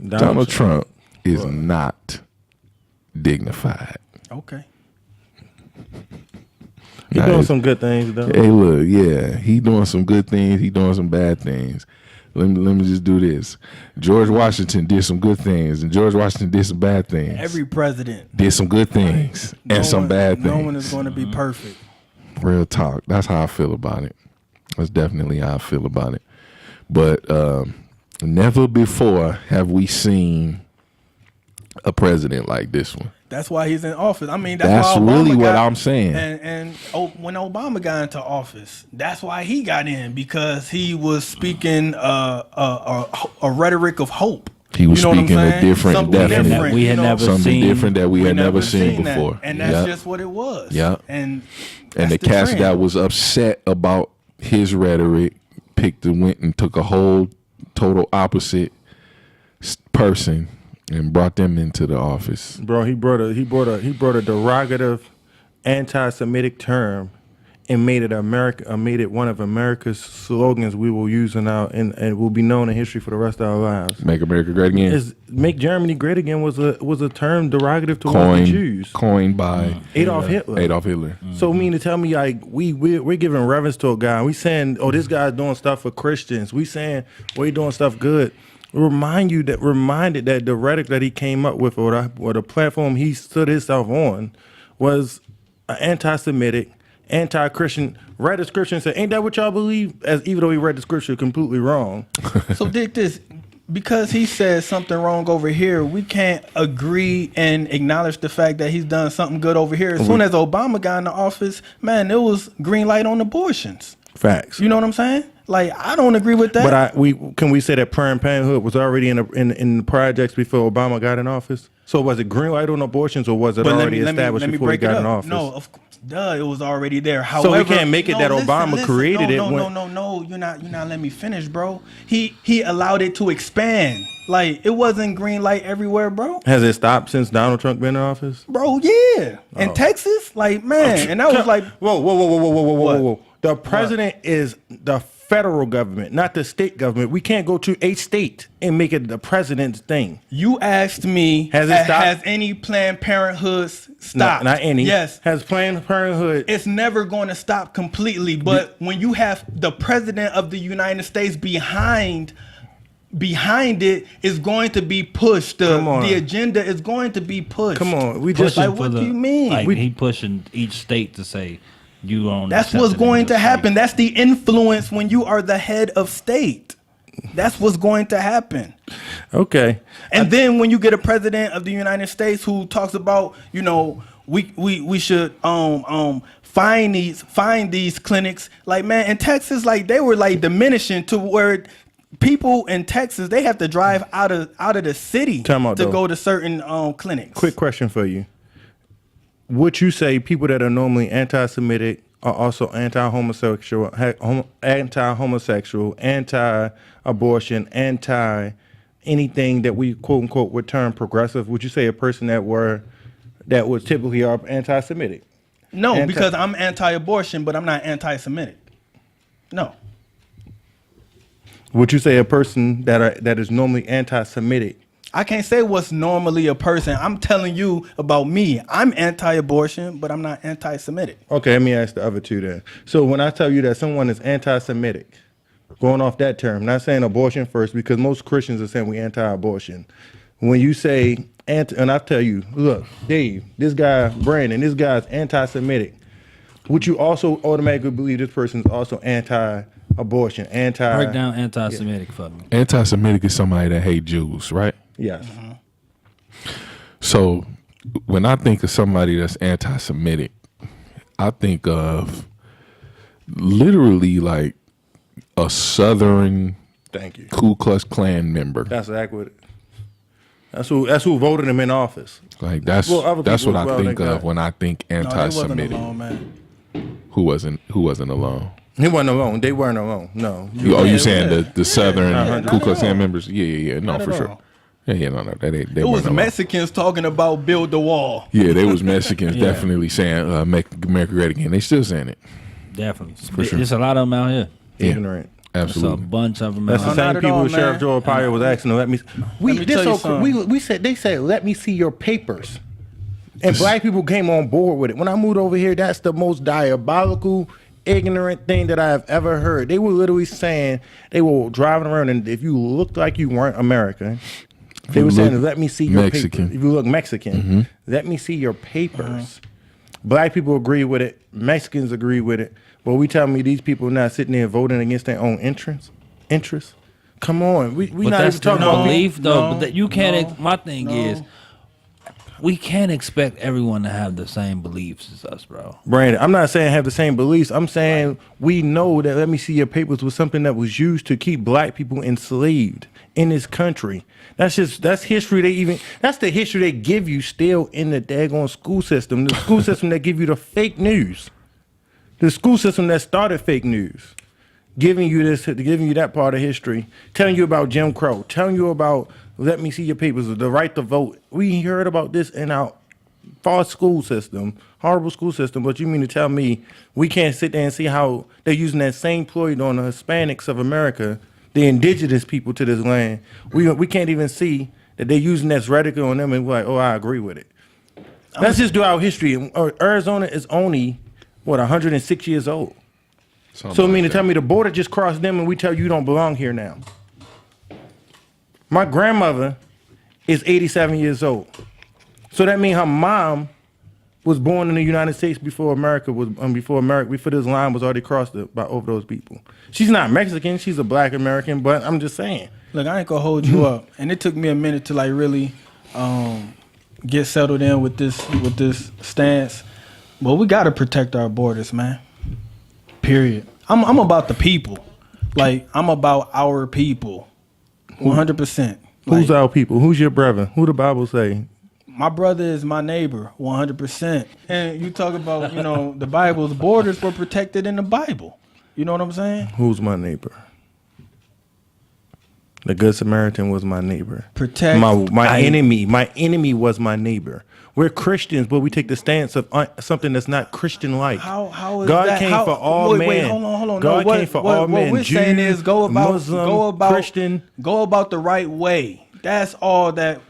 Donald Trump is not dignified. Okay. He doing some good things though. Hey, look, yeah, he doing some good things. He doing some bad things. Let me just do this. George Washington did some good things, and George Washington did some bad things. Every president did some good things and some bad things. No one is going to be perfect. Real talk. That's how I feel about it. That's definitely how I feel about it. But never before have we seen a president like this one. That's why he's in office. I mean, that's why really what got, I'm saying. And when Obama got into office, that's why he got in, because he was speaking a rhetoric of hope. He was speaking a different, something definitely different, we had never something seen, different that we had never seen that. before. And that's just what it was. Yeah. And the cast trend. that was upset about his rhetoric went and took a whole total opposite person and brought them into the office. Bro, he brought a derogative anti-Semitic term and made it one of America's slogans we will use and will be known in history for the rest of our lives. Make America Great Again. Make Germany Great Again was a term derogative towards the Jews. Coined by Adolf Hitler. Mm-hmm. So mean to tell me like we're giving reverence to a guy. We saying, oh, this guy's doing stuff for Christians. We saying, well, he doing stuff good. Reminded that the rhetoric that he came up with or the platform he stood himself on was an anti-Semitic, anti-Christian. Read the scripture and said, ain't that what y'all believe? Even though he read the scripture completely wrong. So dig this, because he said something wrong over here, we can't agree and acknowledge the fact that he's done something good over here. As soon as Obama got in the office, man, it was green light on abortions. Facts. You know what I'm saying? Like, I don't agree with that. But can we say that Planned Parenthood was already in the projects before Obama got in office? So was it green light on abortions, or was it already established before he got in office? No, of course, it was already there. However, so we can't make it that Obama created it. No, you're not letting me finish, bro. He allowed it to expand. Like, it wasn't green light everywhere, bro. Has it stopped since Donald Trump been in office? Bro, yeah. In Texas, like, man, and that was like, whoa. The president is the federal government, not the state government. We can't go to a state and make it the president's thing. You asked me, has any Planned Parenthood stopped? Not any. Yes. Has Planned Parenthood? It's never going to stop completely. But when you have the president of the United States behind it, is going to be pushed. The agenda is going to be pushed. Come on, what do you mean? Like he pushing each state to say you own. That's what's going to happen. That's the influence when you are the head of state. That's what's going to happen. Okay. And then when you get a president of the United States who talks about, we should find these clinics. Like, man, in Texas, like, they were like diminishing to where people in Texas, they have to drive out of the city to go to certain clinics. Quick question for you. Would you say people that are normally anti-Semitic are also anti-homosexual, anti-abortion, anti-anything that we quote unquote would term progressive? Would you say a person that would typically are anti-Semitic? No, because I'm anti-abortion, but I'm not anti-Semitic. No. Would you say a person that is normally anti-Semitic? I can't say what's normally a person. I'm telling you about me. I'm anti-abortion, but I'm not anti-Semitic. Okay, let me ask the other two then. So when I tell you that someone is anti-Semitic, going off that term, not saying abortion first, because most Christians are saying we anti-abortion. When you say and I tell you, look, Dave, this guy, Brandon, this guy's anti-Semitic, would you also automatically believe this person is also anti-abortion, break down anti-Semitic for me? Anti-Semitic is somebody that hate Jews, right? Yes. Mm-hmm. So when I think of somebody that's anti-Semitic, I think of literally like a Southern Ku Klux Klan member. That's accurate. That's who voted him in office. Like that's what I think of when I think anti-Semitic. No, they wasn't alone, man. Who wasn't alone? He wasn't alone. They weren't alone. No. You saying the Southern Ku Klux Klan members? Yeah. No, for sure. Yeah, no, they It was weren't alone. Mexicans talking about build the wall. Yeah, they was Mexicans definitely saying make America great again. They still saying it. Definitely. For sure. There's a lot of them out here. Yeah, Ignorant. There's a absolutely. bunch of them That's out the here. not same at people all, Sheriff man. Joel Pryor was asking to let me. Let me tell you something. They said let me see your papers, and black people came on board with it. When I moved over here, that's the most diabolical, ignorant thing that I have ever heard. They were literally saying they were driving around, and if you looked like you weren't American, they you were saying, look "Let me see your Mexican. papers." If you look Mexican, let me see your papers. Black people agree with it. Mexicans agree with it. But we tell me these people not sitting there voting against their own interests. Come on, we But not that's even talking their about belief, though. no, but that you can't. no, My thing is, we can't expect everyone to have the same beliefs as us, bro. Brandon. I'm not saying have the same beliefs. I'm saying we know that let me see your papers was something that was used to keep black people enslaved in this country. That's history. That's the history they give you still in the daggone school system. The school system that give you the fake news. The school system that started fake news. Giving you that part of history, telling you about Jim Crow, telling you about let me see your papers, the right to vote. We heard about this in our false school system, horrible school system, but you mean to tell me we can't sit there and see how they're using that same ploy on the Hispanics of America, the indigenous people to this land. We can't even see that they're using that rhetoric on them and we're like, oh, I agree with it. Let's just do our history. Arizona is only, 106 years old. Something So you like mean to that. tell me the border just crossed them and we tell you don't belong here now? My grandmother is 87 years old. So that means her mom was born in the United States before before this line was already crossed by over those people. She's not Mexican, she's a black American, but I'm just saying. Look, I ain't gonna hold you up, and it took me a minute to like really get settled in with this stance. But we gotta protect our borders, man. Period. I'm about the people. Like I'm about our people. 100%. Who's Like, our people? Who's your brother? Who the Bible say? my brother is my neighbor, 100%. And you talk about, the Bible's borders were protected in the Bible. You know what I'm saying? Who's my neighbor? The Good Samaritan was my neighbor. Protect. My enemy. My enemy was my neighbor. We're Christians, but we take the stance of something that's not Christian-like. How is God that? came for all men. Wait, hold on. God No, came for all men. What we're saying is go about Christian. Go about the right way. That's all that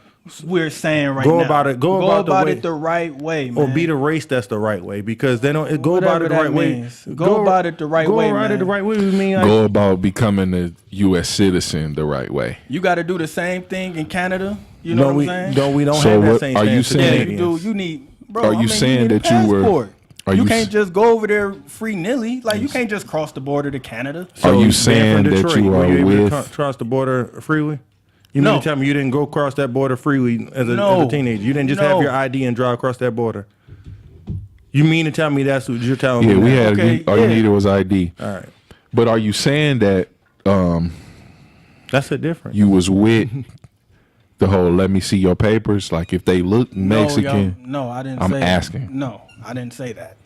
we're saying right Go now. about it. Go about the way. it the right way, man. Or be the race that's the right way, because they don't go Whatever about it the that right way. means. Go about it the right way, Go about it man. the right way. We mean like, Go about becoming a U.S. citizen the right way. You got to do the same thing in Canada. You know what I'm saying? we don't So have that what- same are you stance. Yeah, saying- you do. You need. Bro, Are you saying need a that you were- passport. are You you can't s- just go over there free nilly. Like you can't just cross the border to Canada. Are you being saying from that Detroit, you were are able to with- cross the border freely? You No. mean to tell me you didn't go across that border freely as a No. teenager? You didn't just have No. your ID and drive across that border? You mean to tell me that's what you're telling Yeah, me? we now? had. Okay, All you yeah. needed was ID. All right. But are you saying that That's a difference. you was with the whole "let me see your papers"? Like if they look Mexican, No, I didn't. I'm say asking. No, I didn't say that.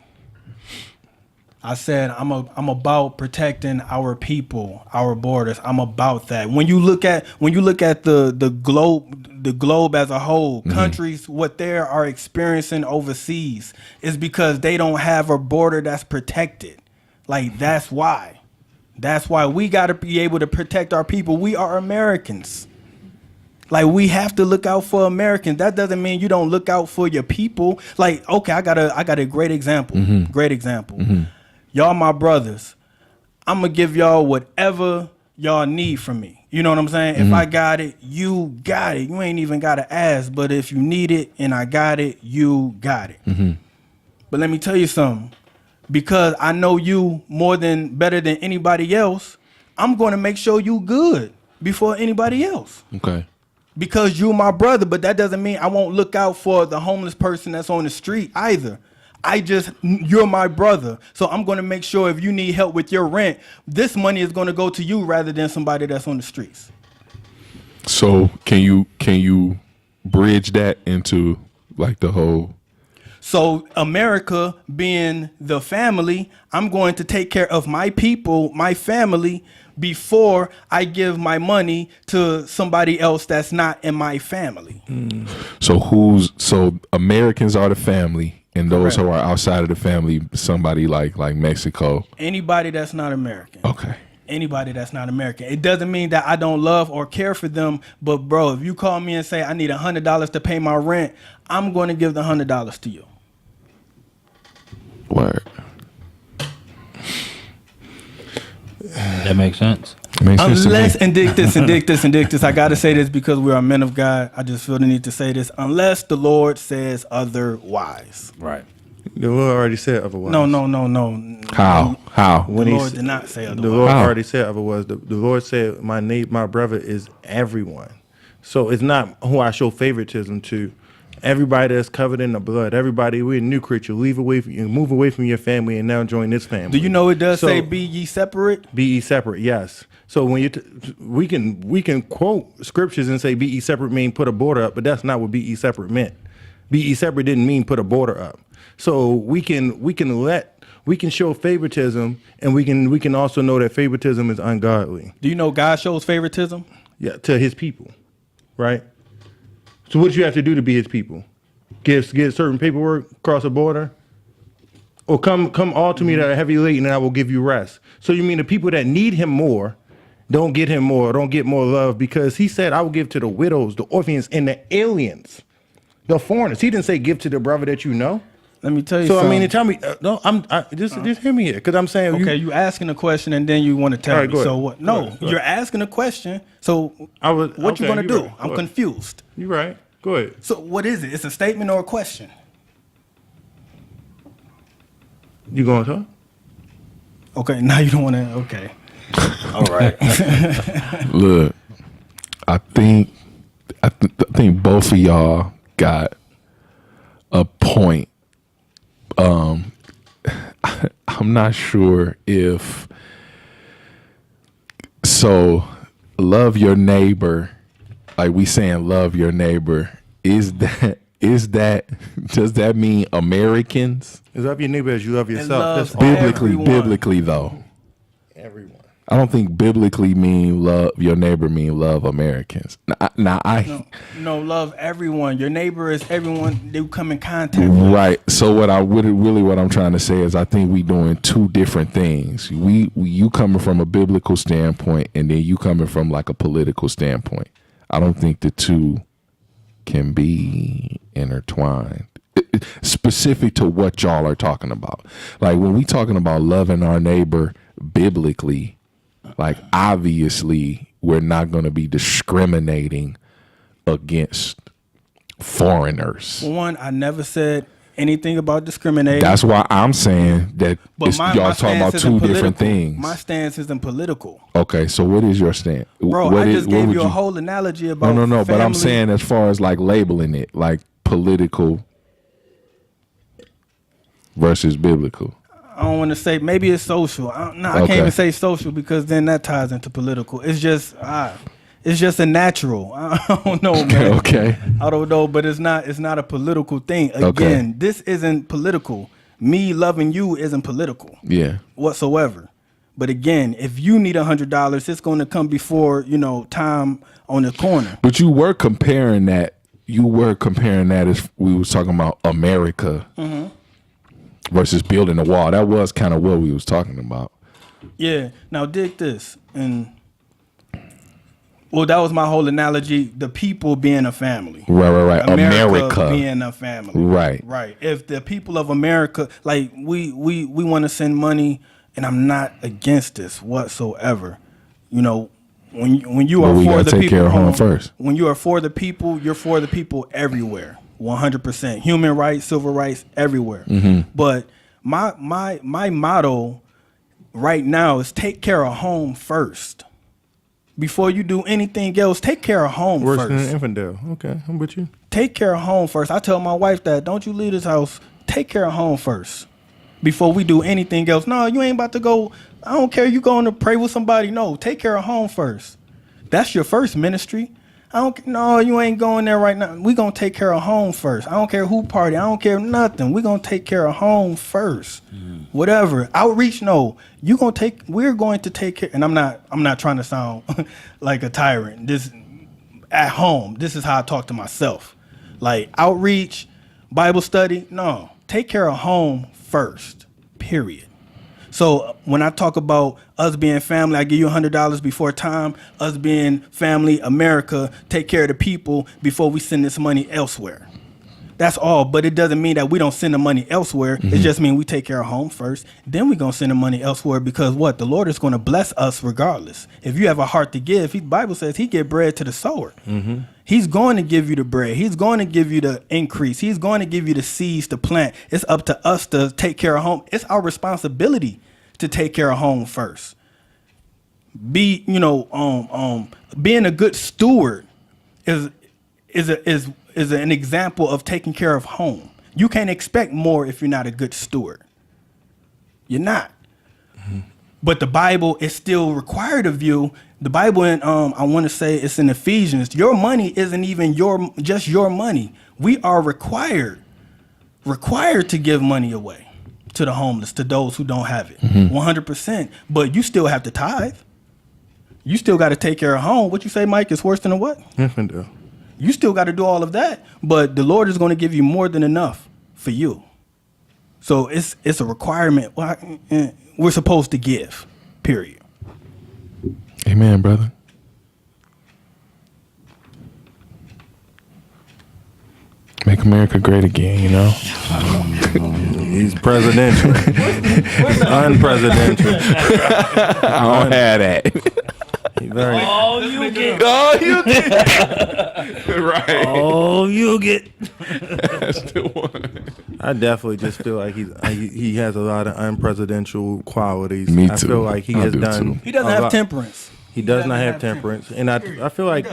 I said I'm about protecting our people, our borders. I'm about that. When you look at the globe as a whole, countries what they are experiencing overseas is because they don't have a border that's protected. Like that's why. That's why we got to be able to protect our people. We are Americans. Like we have to look out for Americans. That doesn't mean you don't look out for your people. Like, okay, I got a great example. Great example. Y'all my brothers. I'm gonna give y'all whatever y'all need from me. You know what I'm saying? If I got it, you got it. You ain't even gotta ask. But if you need it and I got it, you got it. But let me tell you something. Because I know you better than anybody else, I'm gonna make sure you good before anybody else. okay. Because you're my brother, but that doesn't mean I won't look out for the homeless person that's on the street either. You're my brother. So I'm going to make sure if you need help with your rent, this money is going to go to you rather than somebody that's on the streets. So can you bridge that into like the whole? So America being the family, I'm going to take care of my people, my family, before I give my money to somebody else that's not in my family. So Americans are the family, and those Correct. who are outside of the family, somebody like Mexico. Anybody that's not American. Okay. Anybody that's not American. It doesn't mean that I don't love or care for them, but bro, if you call me and say I need $100 to pay my rent, I'm going to give the $100 to you. Word. That makes sense. Makes sense to me. Unless, and dig this, I got to say this because we are men of God. I just feel the need to say this. Unless the Lord says otherwise. Right. The Lord already said otherwise. No. How? When The he Lord s- did not say The otherwise. Lord How? already said otherwise. The Lord said, my brother is everyone. So it's not who I show favoritism to. Everybody that's covered in the blood. Everybody, we're a new creature. Move away from your family and now join this family. Do you know it does So- say be ye separate? Be ye separate, yes. So when we can quote scriptures and say be ye separate mean put a border up, but that's not what be ye separate meant. Be ye separate didn't mean put a border up. So we can show favoritism, and we can also know that favoritism is ungodly. Do you know God shows favoritism? Yeah, to His people, right? So what you have to do to be His people? Get certain paperwork, cross a border, or come all to me that are heavy laden, and I will give you rest. So you mean the people that need Him more don't get Him more, don't get more love, because He said, I will give to the widows, the orphans, and the aliens, the foreigners. He didn't say give to the brother that you know. Let me tell you So something. I mean, tell me, just hear me here, because I'm saying, Okay, you asking a question and then you want to tell All right, me. go So ahead. what? Go No, ahead, go ahead. you're asking a question. So what you okay, gonna you're do? right. I'm Go ahead. confused. You're right. Go ahead. So what is it? It's a statement or a question? You going to talk? Okay, now you don't want to. Okay, all right. Look, I think both of y'all got a point. I'm not sure if so. Love your neighbor, like we saying love your neighbor. Does that mean Americans? Is love your neighbor as you love yourself. loves That's all. Everyone. Biblically though. Everyone. I don't think biblically mean love your neighbor mean love Americans. No, love everyone. Your neighbor is everyone you come in contact with. Right. So what I'm trying to say is I think we doing two different things. You coming from a biblical standpoint and then you coming from like a political standpoint. I don't think the two can be intertwined. Specific to what y'all are talking about. Like when we talking about loving our neighbor biblically, like obviously we're not going to be discriminating against foreigners. One, I never said anything about discriminating. That's why I'm saying that y'all talking about stance two isn't different political. things. My stance isn't political. Okay, so what is your stance? Bro, What I is- just what gave would you a whole analogy about No, but I'm family. saying as far as like labeling it, like political versus biblical. I don't want to say, maybe it's social. I Okay. can't even say social because then that ties into political. It's just a natural. I don't know, man. Okay. I don't know, but it's not a political thing. Again, this isn't political. Me loving you isn't political Yeah. whatsoever. But again, if you need $100, it's going to come before, time on the corner. But you were comparing that as we was talking about America versus building a wall. That was kind of what we was talking about. Yeah. Now dig this. And well, that was my whole analogy. The people being a family. Right. America. being a family. Right. Right. If the people of America, like we want to send money, and I'm not against this whatsoever. When you But are we for gotta the take people care of home first. When you are for the people, you're for the people everywhere. 100%. Human rights, civil rights, everywhere. Mm-hmm. But my motto right now is take care of home first. Before you do anything else, take care of home Worse than an first. infidel. Okay, I'm with you. Take care of home first. I tell my wife that, don't you leave this house. Take care of home first. Before we do anything else. No, you ain't about to go. I don't care. You going to pray with somebody. No, take care of home first. That's your first ministry. No, you ain't going there right now. We going to take care of home first. I don't care who party. I don't care nothing. We going to take care of home first. whatever. Outreach, no. We're going to take care, and I'm not trying to sound like a tyrant. This at home, this is how I talk to myself. Like outreach, Bible study, no. Take care of home first. Period. So when I talk about us being family, I give you $100 before time. Us being family, America, take care of the people before we send this money elsewhere. That's all. But it doesn't mean that we don't send the money elsewhere. It just means we take care of home first. Then we're going to send the money elsewhere because what? The Lord is going to bless us regardless. If you have a heart to give, the Bible says he give bread to the sower. He's going to give you the bread. He's going to give you the increase. He's going to give you the seeds to plant. It's up to us to take care of home. It's our responsibility to take care of home first. Being a good steward is an example of taking care of home. You can't expect more if you're not a good steward. You're not. But the Bible is still required of you. The Bible, in I want to say it's in Ephesians. Your money isn't even just your money. We are required to give money away to the homeless, to those who don't have it, 100%. But you still have to tithe. You still got to take care of home. What you say, Mike? It's worse than a what? Infidel. You still got to do all of that. But the Lord is going to give you more than enough for you. So it's a requirement. We're supposed to give, period. Amen, brother. Make America great again, you know? He's presidential. Unpresidential. I don't have that. Oh, you get. Oh, you get. Right. Oh, you get. That's the one. I definitely just feel like he has a lot of unpresidential qualities. Me I too. feel like he I has do done. too. He doesn't have temperance. He does not have temperance, and I feel like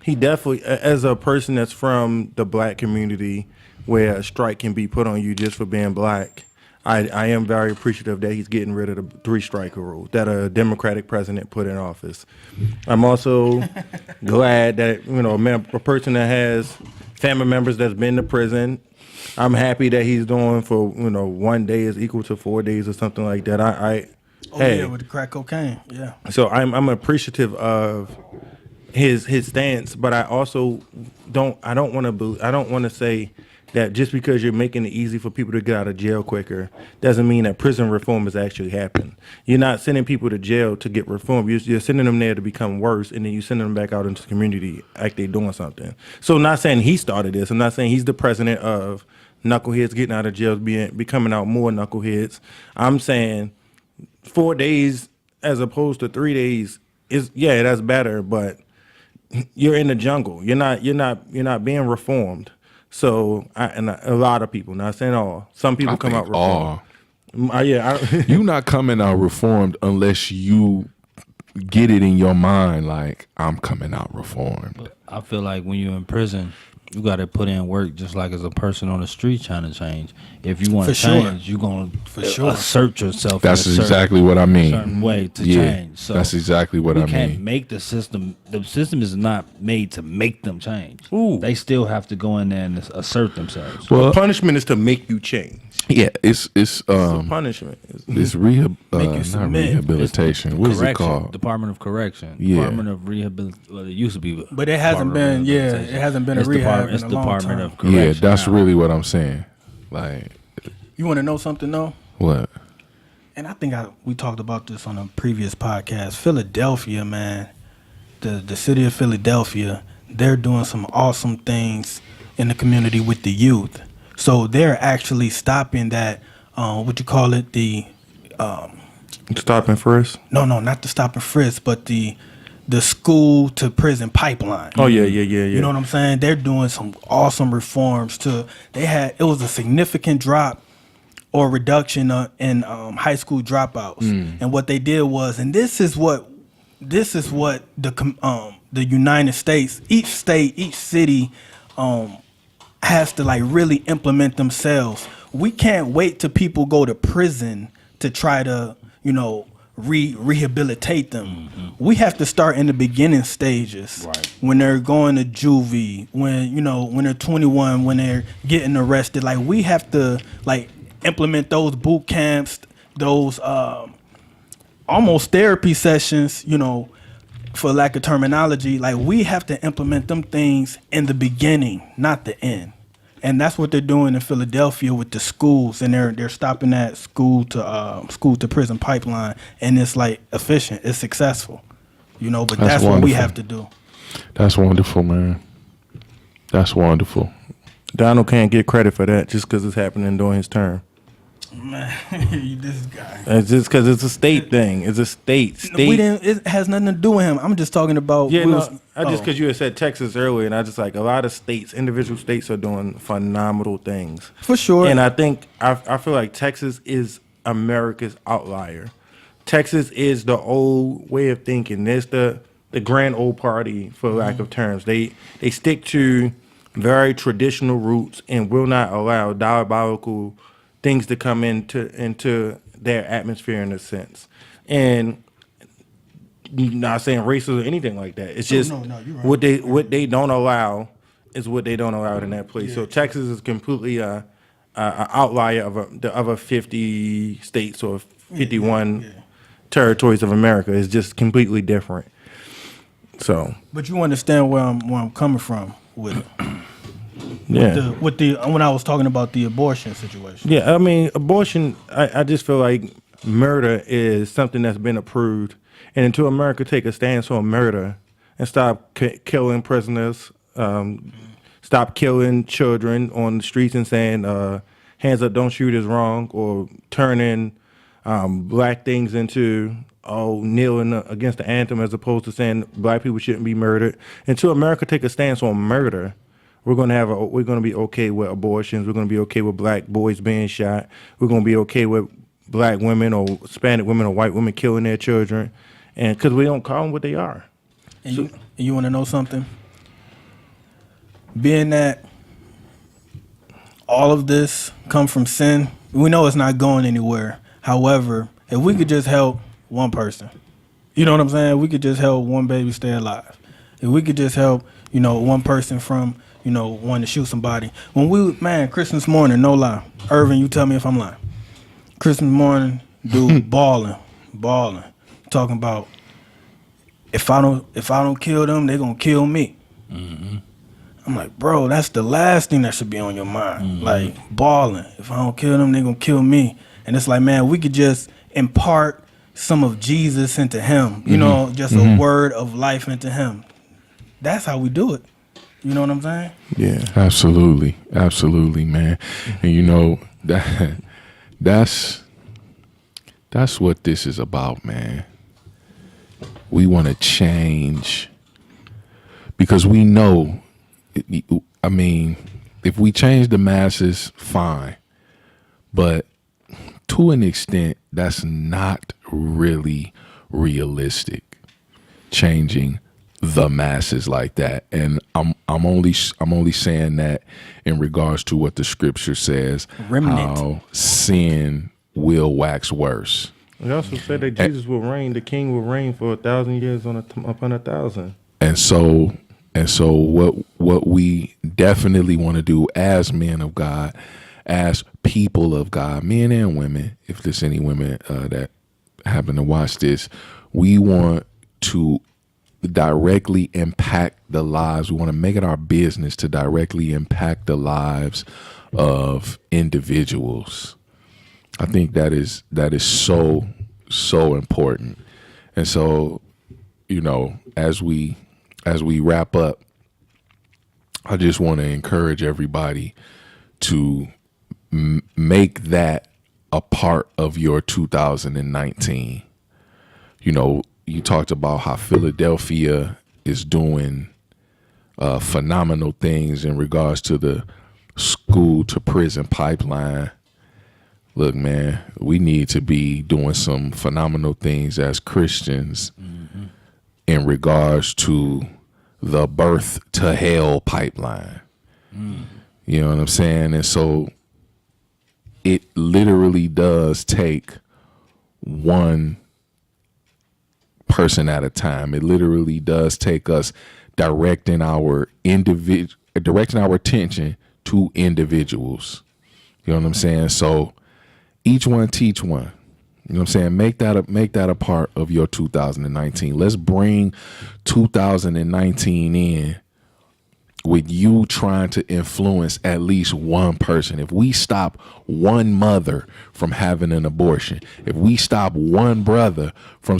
he definitely, as a person that's from the black community, where a strike can be put on you just for being black, I am very appreciative that he's getting rid of the 3-striker rule that a Democratic president put in office. I'm also glad that a person that has family members that's been to prison. I'm happy that he's doing for 1 day is equal to 4 days or something like that. Yeah, with the crack cocaine, yeah. So I'm appreciative of his stance, but I also don't want to say that just because you're making it easy for people to get out of jail quicker doesn't mean that prison reform has actually happened. You're not sending people to jail to get reform. You're sending them there to become worse, and then you send them back out into the community like they're doing something. So I'm not saying he started this. I'm not saying he's the president of knuckleheads getting out of jail, becoming out more knuckleheads. I'm saying 4 days as opposed to 3 days that's better, but you're in the jungle. You're not being reformed. So a lot of people, not saying all, some people come out reformed. You not coming out reformed unless you get it in your mind like I'm coming out reformed. I feel like when you're in prison, you got to put in work just like as a person on the street trying to change. If you want to change, you're going to assert yourself. That's exactly what I mean. Certain way to change. So that's exactly what I mean. You can't make the system. The system is not made to make them change. They still have to go in there and assert themselves. Well, punishment is to make you change. Yeah, it's punishment. It's not rehabilitation. What is it called? Department of Correction. Yeah. Department of Rehabilitation. Well, it used to be. But it hasn't been. Yeah, it hasn't been a rehab in a long time. Of Correction. Yeah, that's really what I'm saying. Like, you want to know something though? What? And I think we talked about this on a previous podcast. Philadelphia, man, the city of Philadelphia, they're doing some awesome things in the community with the youth. So they're actually stopping that, what you call it, the stop and frisk? No, not the stop and frisk, but the school to prison pipeline. Oh yeah. You know what I'm saying? They're doing some awesome reforms it was a significant drop or reduction in high school dropouts. And what they did was, and this is what the United States, each state, each city has to like really implement themselves. We can't wait till people go to prison to try to, rehabilitate them. We have to start in the beginning stages. Right. When they're going to juvie, when they're 21, when they're getting arrested. Like we have to like implement those boot camps those almost therapy sessions, you know, for lack of terminology, like we have to implement them things in the beginning, not the end. And that's what they're doing in Philadelphia with the schools, and they're stopping that school to prison pipeline, and it's like efficient, it's successful, you know. But that's what we have to do. That's wonderful, man. That's wonderful. Donald can't get credit for that just because it's happening during his term. Man, this guy. It's just because it's a state thing. It's a state. We didn't. It has nothing to do with him. I'm just talking about. Yeah, just because you had said Texas earlier, and I just like a lot of states, individual states are doing phenomenal things for sure. And I think I feel like Texas is America's outlier. Texas is the old way of thinking. There's the grand old party, for lack of terms. They stick to very traditional roots and will not allow diabolical things to come into their atmosphere in a sense. And not saying racist or anything like that. It's just you're right. what they don't allow is what they don't allow in that place. Yeah. So Texas is completely a outlier of a 50 states or 51 territories of America. It's just completely different. So, but you understand where I'm coming from with it. Yeah. When I was talking about the abortion situation. Yeah, I mean, abortion, I just feel like murder is something that's been approved. And until America take a stance on murder and stop killing prisoners, stop killing children on the streets and saying hands up, don't shoot is wrong, or turning black things into kneeling against the anthem as opposed to saying black people shouldn't be murdered. Until America take a stance on murder, we're gonna be okay with abortions. We're gonna be okay with black boys being shot. We're gonna be okay with black women or Hispanic women or white women killing their children, and because we don't call them what they are. And you want to know something? Being that all of this come from sin, we know it's not going anywhere. However, if we could just help one person, you know what I'm saying? We could just help one baby stay alive. If we could just help, one person from wanting to shoot somebody. Christmas morning, no lie. Irvin, you tell me if I'm lying. Christmas morning, dude, balling, talking about if I don't kill them, they gonna kill me. Mm-hmm. I'm like, bro, that's the last thing that should be on your mind. Mm-hmm. Like balling. If I don't kill them, they gonna kill me. And it's like, man, we could just impart some of Jesus into him. Just a word of life into him. That's how we do it. You know what I'm saying? Yeah, absolutely, man. And that's what this is about, man. We want to change because we know. I mean, if we change the masses, fine, but to an extent, that's not really realistic. Changing the masses like that, and I'm only saying that in regards to what the scripture says, how sin will wax worse. We also said that Jesus will reign, the King will reign for 1,000 years upon 1,000. And so what we definitely want to do as men of God, as people of God, men and women, if there's any women that happen to watch this, we want to directly impact the lives. We want to make it our business to directly impact the lives of individuals. I think that is so important. And so, as we wrap up, I just want to encourage everybody to make that a part of your 2019. You talked about how Philadelphia is doing phenomenal things in regards to the school to prison pipeline. Look, man, we need to be doing some phenomenal things as Christians in regards to the birth to hell pipeline. You know what I'm saying? And so it literally does take one person at a time. It literally does take us directing our attention to individuals. You know what I'm saying? So each one teach one. You know what I'm saying? Make that a part of your 2019. Let's bring 2019 in with you trying to influence at least one person. If we stop one mother from having an abortion, if we stop one brother from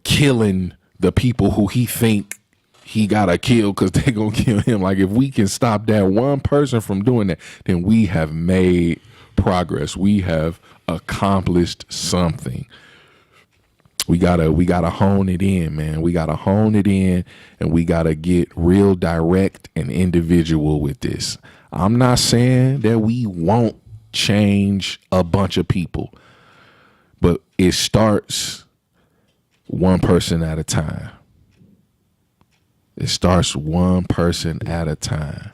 killing the people who he think he gotta kill because they gonna kill him. Like, if we can stop that one person from doing that, then we have made progress. We have accomplished something. We gotta hone it in, man. We gotta hone it in, and we gotta get real direct and individual with this. I'm not saying that we won't change a bunch of people, but it starts one person at a time. It starts one person at a time.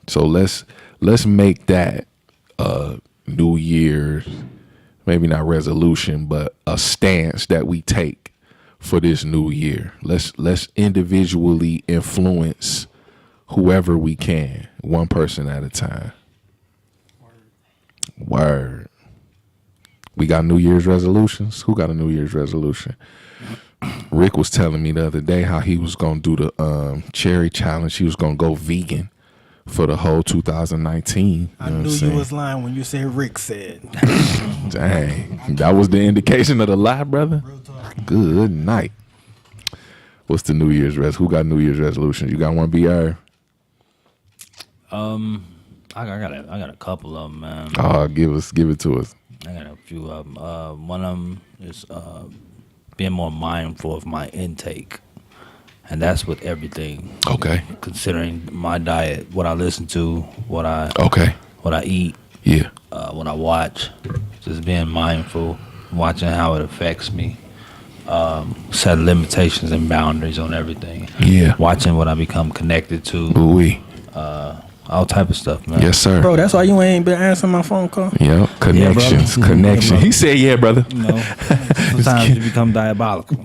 So let's make that New Year's, maybe not resolution, but a stance that we take for this new year. Let's individually influence whoever we can, one person at a time. Word. We got New Year's resolutions. Who got a New Year's resolution? Rick was telling me the other day how he was gonna do the cherry challenge. He was gonna go vegan for the whole 2019. I knew you was lying when you said Rick said. Dang, that was the indication of the lie, brother. Real talk. Good night. What's the New Year's Who got New Year's resolutions? You got one, BR? I got a couple of them, man. Oh, give it to us. I got a few of them. One of them is being more mindful of my intake, and that's with everything. Okay. Considering my diet, what I listen to, what I eat, Yeah. what I watch, just being mindful, watching how it affects me, set limitations and boundaries on everything. Yeah. Watching what I become connected to, Ooh-wee. all type of stuff, man. Yes, sir. Bro, that's why you ain't been answering my phone call. Yep. Connections. Yeah, Connection. He said, yeah, brother. You know, sometimes you become diabolical.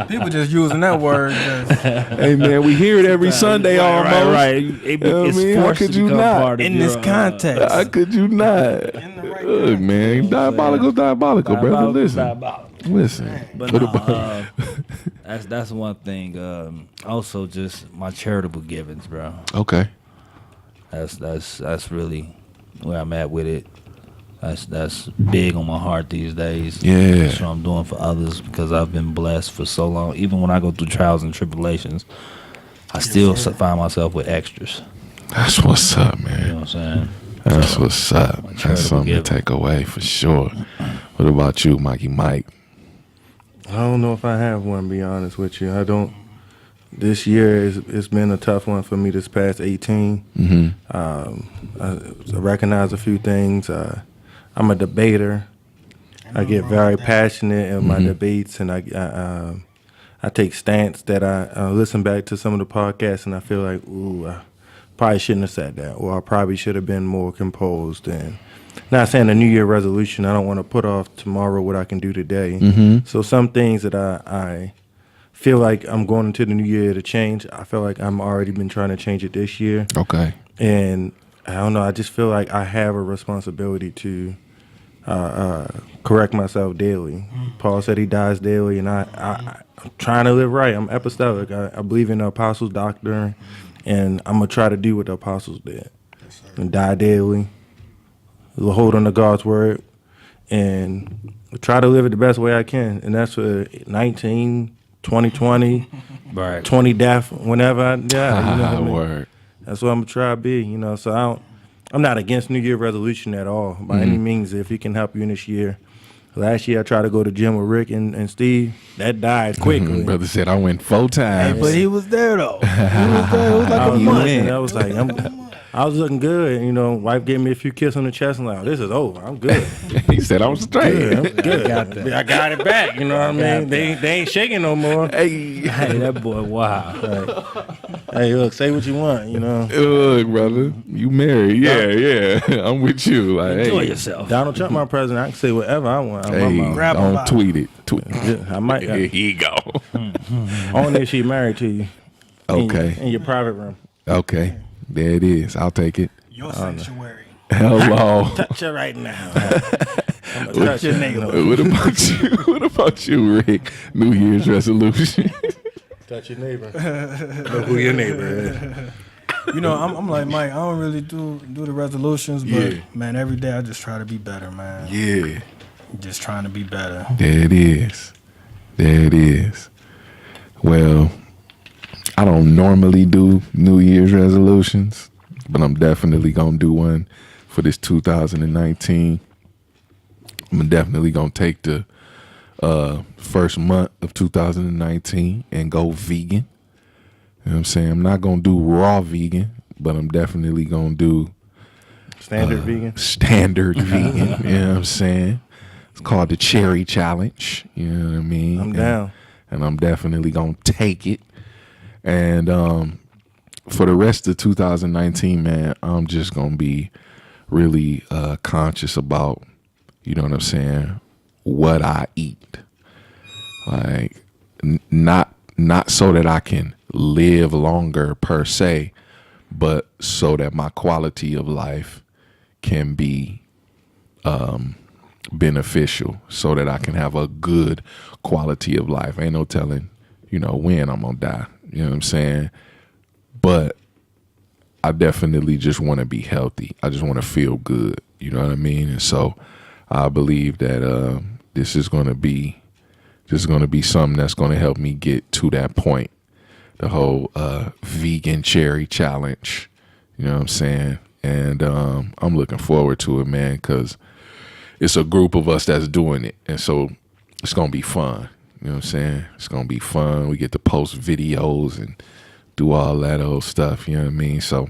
People just using that word. Hey, man, we hear it every Sunday almost. Right. You know what I mean? How could you not? In this context. How could you not? Look, man, diabolical, brother. Listen. But What no, about- that's one thing. Also, just my charitable givings, bro. Okay. That's really where I'm at with it. That's big on my heart these days. Yeah. That's what I'm doing for others because I've been blessed for so long. Even when I go through trials and tribulations, I still find myself with extras. That's what's up, You know man. what I'm saying? That's what's up. charitable That's something to giving. take away for sure. What about you, Mikey Mike? I don't know if I have one, to be honest with you. I don't. This year it's been a tough one for me this past 18. Mm-hmm. I recognize a few things. I'm a debater. I get very passionate in my debates, and I take stance that I listen back to some of the podcasts, and I feel like, ooh, I probably shouldn't have said that, or I probably should have been more composed. And not saying a New Year resolution, I don't want to put off tomorrow what I can do today. Mm-hmm. So some things that I feel like I'm going into the new year to change, I feel like I'm already been trying to change it this year. Okay. And I don't know, I just feel like I have a responsibility to correct myself daily. Paul said he dies daily, and I'm trying to live right. I'm apostolic. I believe in the apostles' doctrine, and I'm going to try to do what the apostles did. And die daily, hold on to God's word, and try to live it the best way I can. And that's for 19, 2020, Right. 20 death, whenever I die. You know what I mean? Word. That's what I'm gonna try to be, you know. So I'm not against New Year resolution at all by any means. If it can help you in this year. Last year I tried to go to the gym with Rick and Steve. That died quickly. Brother said I went 4 times. But he was there though. He was there. It was like I a was, month. and I was like, I was looking good. You know, wife gave me a few kisses on the chest and like, oh, this is over. I'm good. He said I'm straight. Good. I'm good. I got it back. You know what I mean? They ain't shaking no more. Hey, Hey, that boy, wow. Hey, look, say what you want. You know, look, brother, you married? Yeah. I'm with you. Like, Enjoy hey, yourself. Donald Trump, my president. I can say whatever I want. hey, Grab a don't bottle. tweet it. Yeah, I might. Here you go. Only if she married to you. Okay. In your private room. Okay. There it is. I'll take it. Your sanctuary. Hello. Touch her right now. I'm gonna touch your neighbor. What about you? What about you, Rick? New Year's resolution. Touch your neighbor. Know who your neighbor is. You know, I'm like Mike. I don't really do the resolutions, but Yeah. man, every day I just try to be better, man. Yeah. Just trying to be better. There it is. There it is. Well, I don't normally do New Year's resolutions, but I'm definitely gonna do one for this 2019. I'm definitely gonna take the first month of 2019 and go vegan. You know what I'm saying? I'm not gonna do raw vegan, but I'm definitely gonna do Standard vegan. standard vegan. You know what I'm saying? It's called the Cherry Challenge. You know what I mean? I'm down. And I'm definitely gonna take it. And for the rest of 2019, man, I'm just gonna be really conscious about, you know what I'm saying, what I eat. Like not so that I can live longer per se, but so that my quality of life can be beneficial, so that I can have a good quality of life. Ain't no telling, you know, when I'm gonna die. You know what I'm saying? But I definitely just want to be healthy. I just want to feel good. You know what I mean? And so I believe that this is gonna be something that's gonna help me get to that point. The whole vegan cherry challenge. You know what I'm saying? And I'm looking forward to it, man, because it's a group of us that's doing it. And so it's going to be fun. You know what I'm saying? It's going to be fun. We get to post videos and do all that old stuff. You know what I mean? So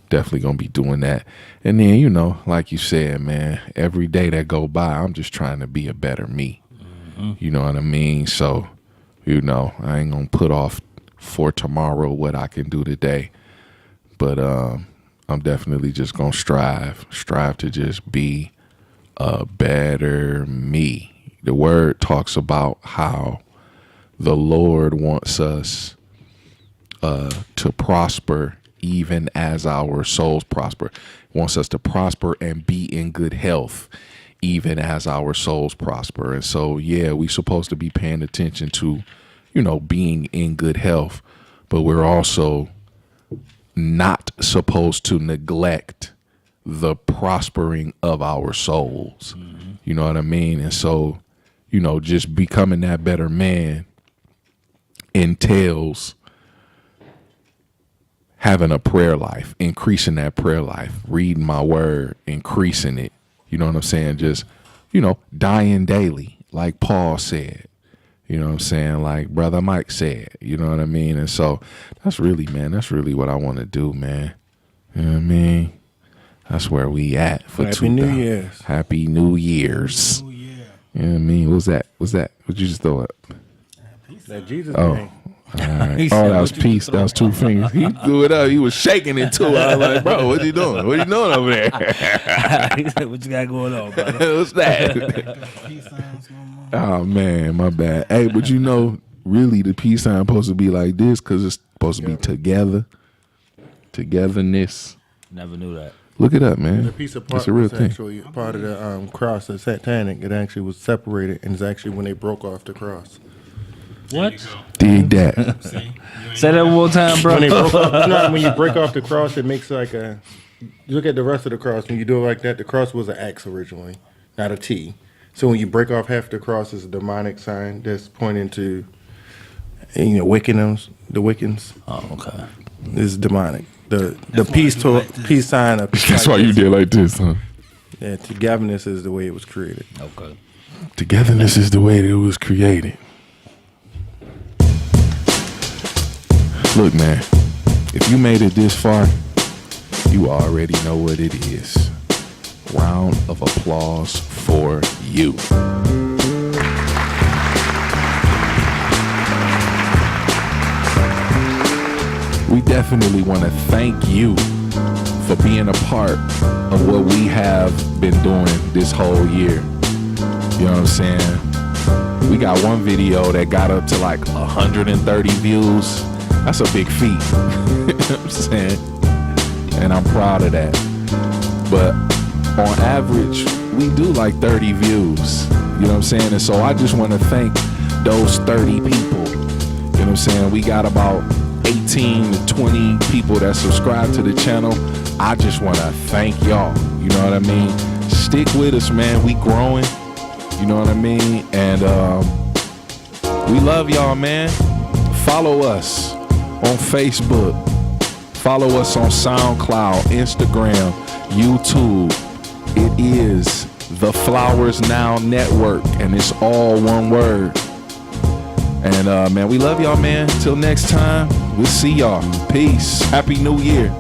definitely going to be doing that. And then, you know, like you said, man, every day that go by, I'm just trying to be a better me. Mm-hmm. You know what I mean? So, you know, I ain't going to put off for tomorrow what I can do today. But I'm definitely just going to strive to just be a better me. The word talks about how the Lord wants us to prosper even as our souls prosper. He wants us to prosper and be in good health even as our souls prosper. And so, yeah, we're supposed to be paying attention to, you know, being in good health, but we're also not supposed to neglect the prospering of our souls. Mm-hmm. You know what I mean? And so, you know, just becoming that better man entails having a prayer life, increasing that prayer life, reading my word, increasing it. You know what I'm saying? Just, you know, dying daily, like Paul said. You know what I'm saying? Like Brother Mike said. You know what I mean? And so that's really what I want to do, man. You know what I mean? That's where we at for Happy New Year's. Happy New Year's. Oh yeah. You know what I mean? What's that? What'd you just throw up? That Jesus Oh. thing. All right. Oh, that was peace. That was two fingers. He threw it up. He was shaking it too. I was like, bro, what you doing? What you doing over there? He said, what you got going on, brother? What's that? Oh, man, my bad. Hey, but you know, really the peace sign supposed to be like this because it's supposed to be together. Togetherness. Never knew that. Look it up, man. The piece of part It's a real was thing. actually part of the cross, the satanic. It actually was separated, and it's actually when they broke off the cross. What? Dig that. Say that one more time, bro. When they broke off, no, when you break off the cross, it makes like a. Look at the rest of the cross. When you do it like that, the cross was an X originally, not a T. So when you break off half the cross, it's a demonic sign that's pointing to, you know, Wiccans. The Wiccans. Oh, okay. Is demonic. The peace sign of. That's why you did like this, huh? Yeah, togetherness is the way it was created. Okay. Togetherness is the way that it was created. Look, man, if you made it this far, you already know what it is. Round of applause for you. We definitely want to thank you for being a part of what we have been doing this whole year. You know what I'm saying? We got one video that got up to like 130 views. That's a big feat. You know what I'm saying? And I'm proud of that. but on average, we do like 30 views. You know what I'm saying? And so I just want to thank those 30 people. You know what I'm saying? We got about 18 to 20 people that subscribe to the channel. I just want to thank y'all. You know what I mean? Stick with us, man. We growing. You know what I mean? And we love y'all, man. Follow us on Facebook. Follow us on SoundCloud, Instagram, YouTube. It is the Flowers Now Network, and it's all one word. And man, we love y'all, man. Till next time, we'll see y'all. Peace. Happy New Year.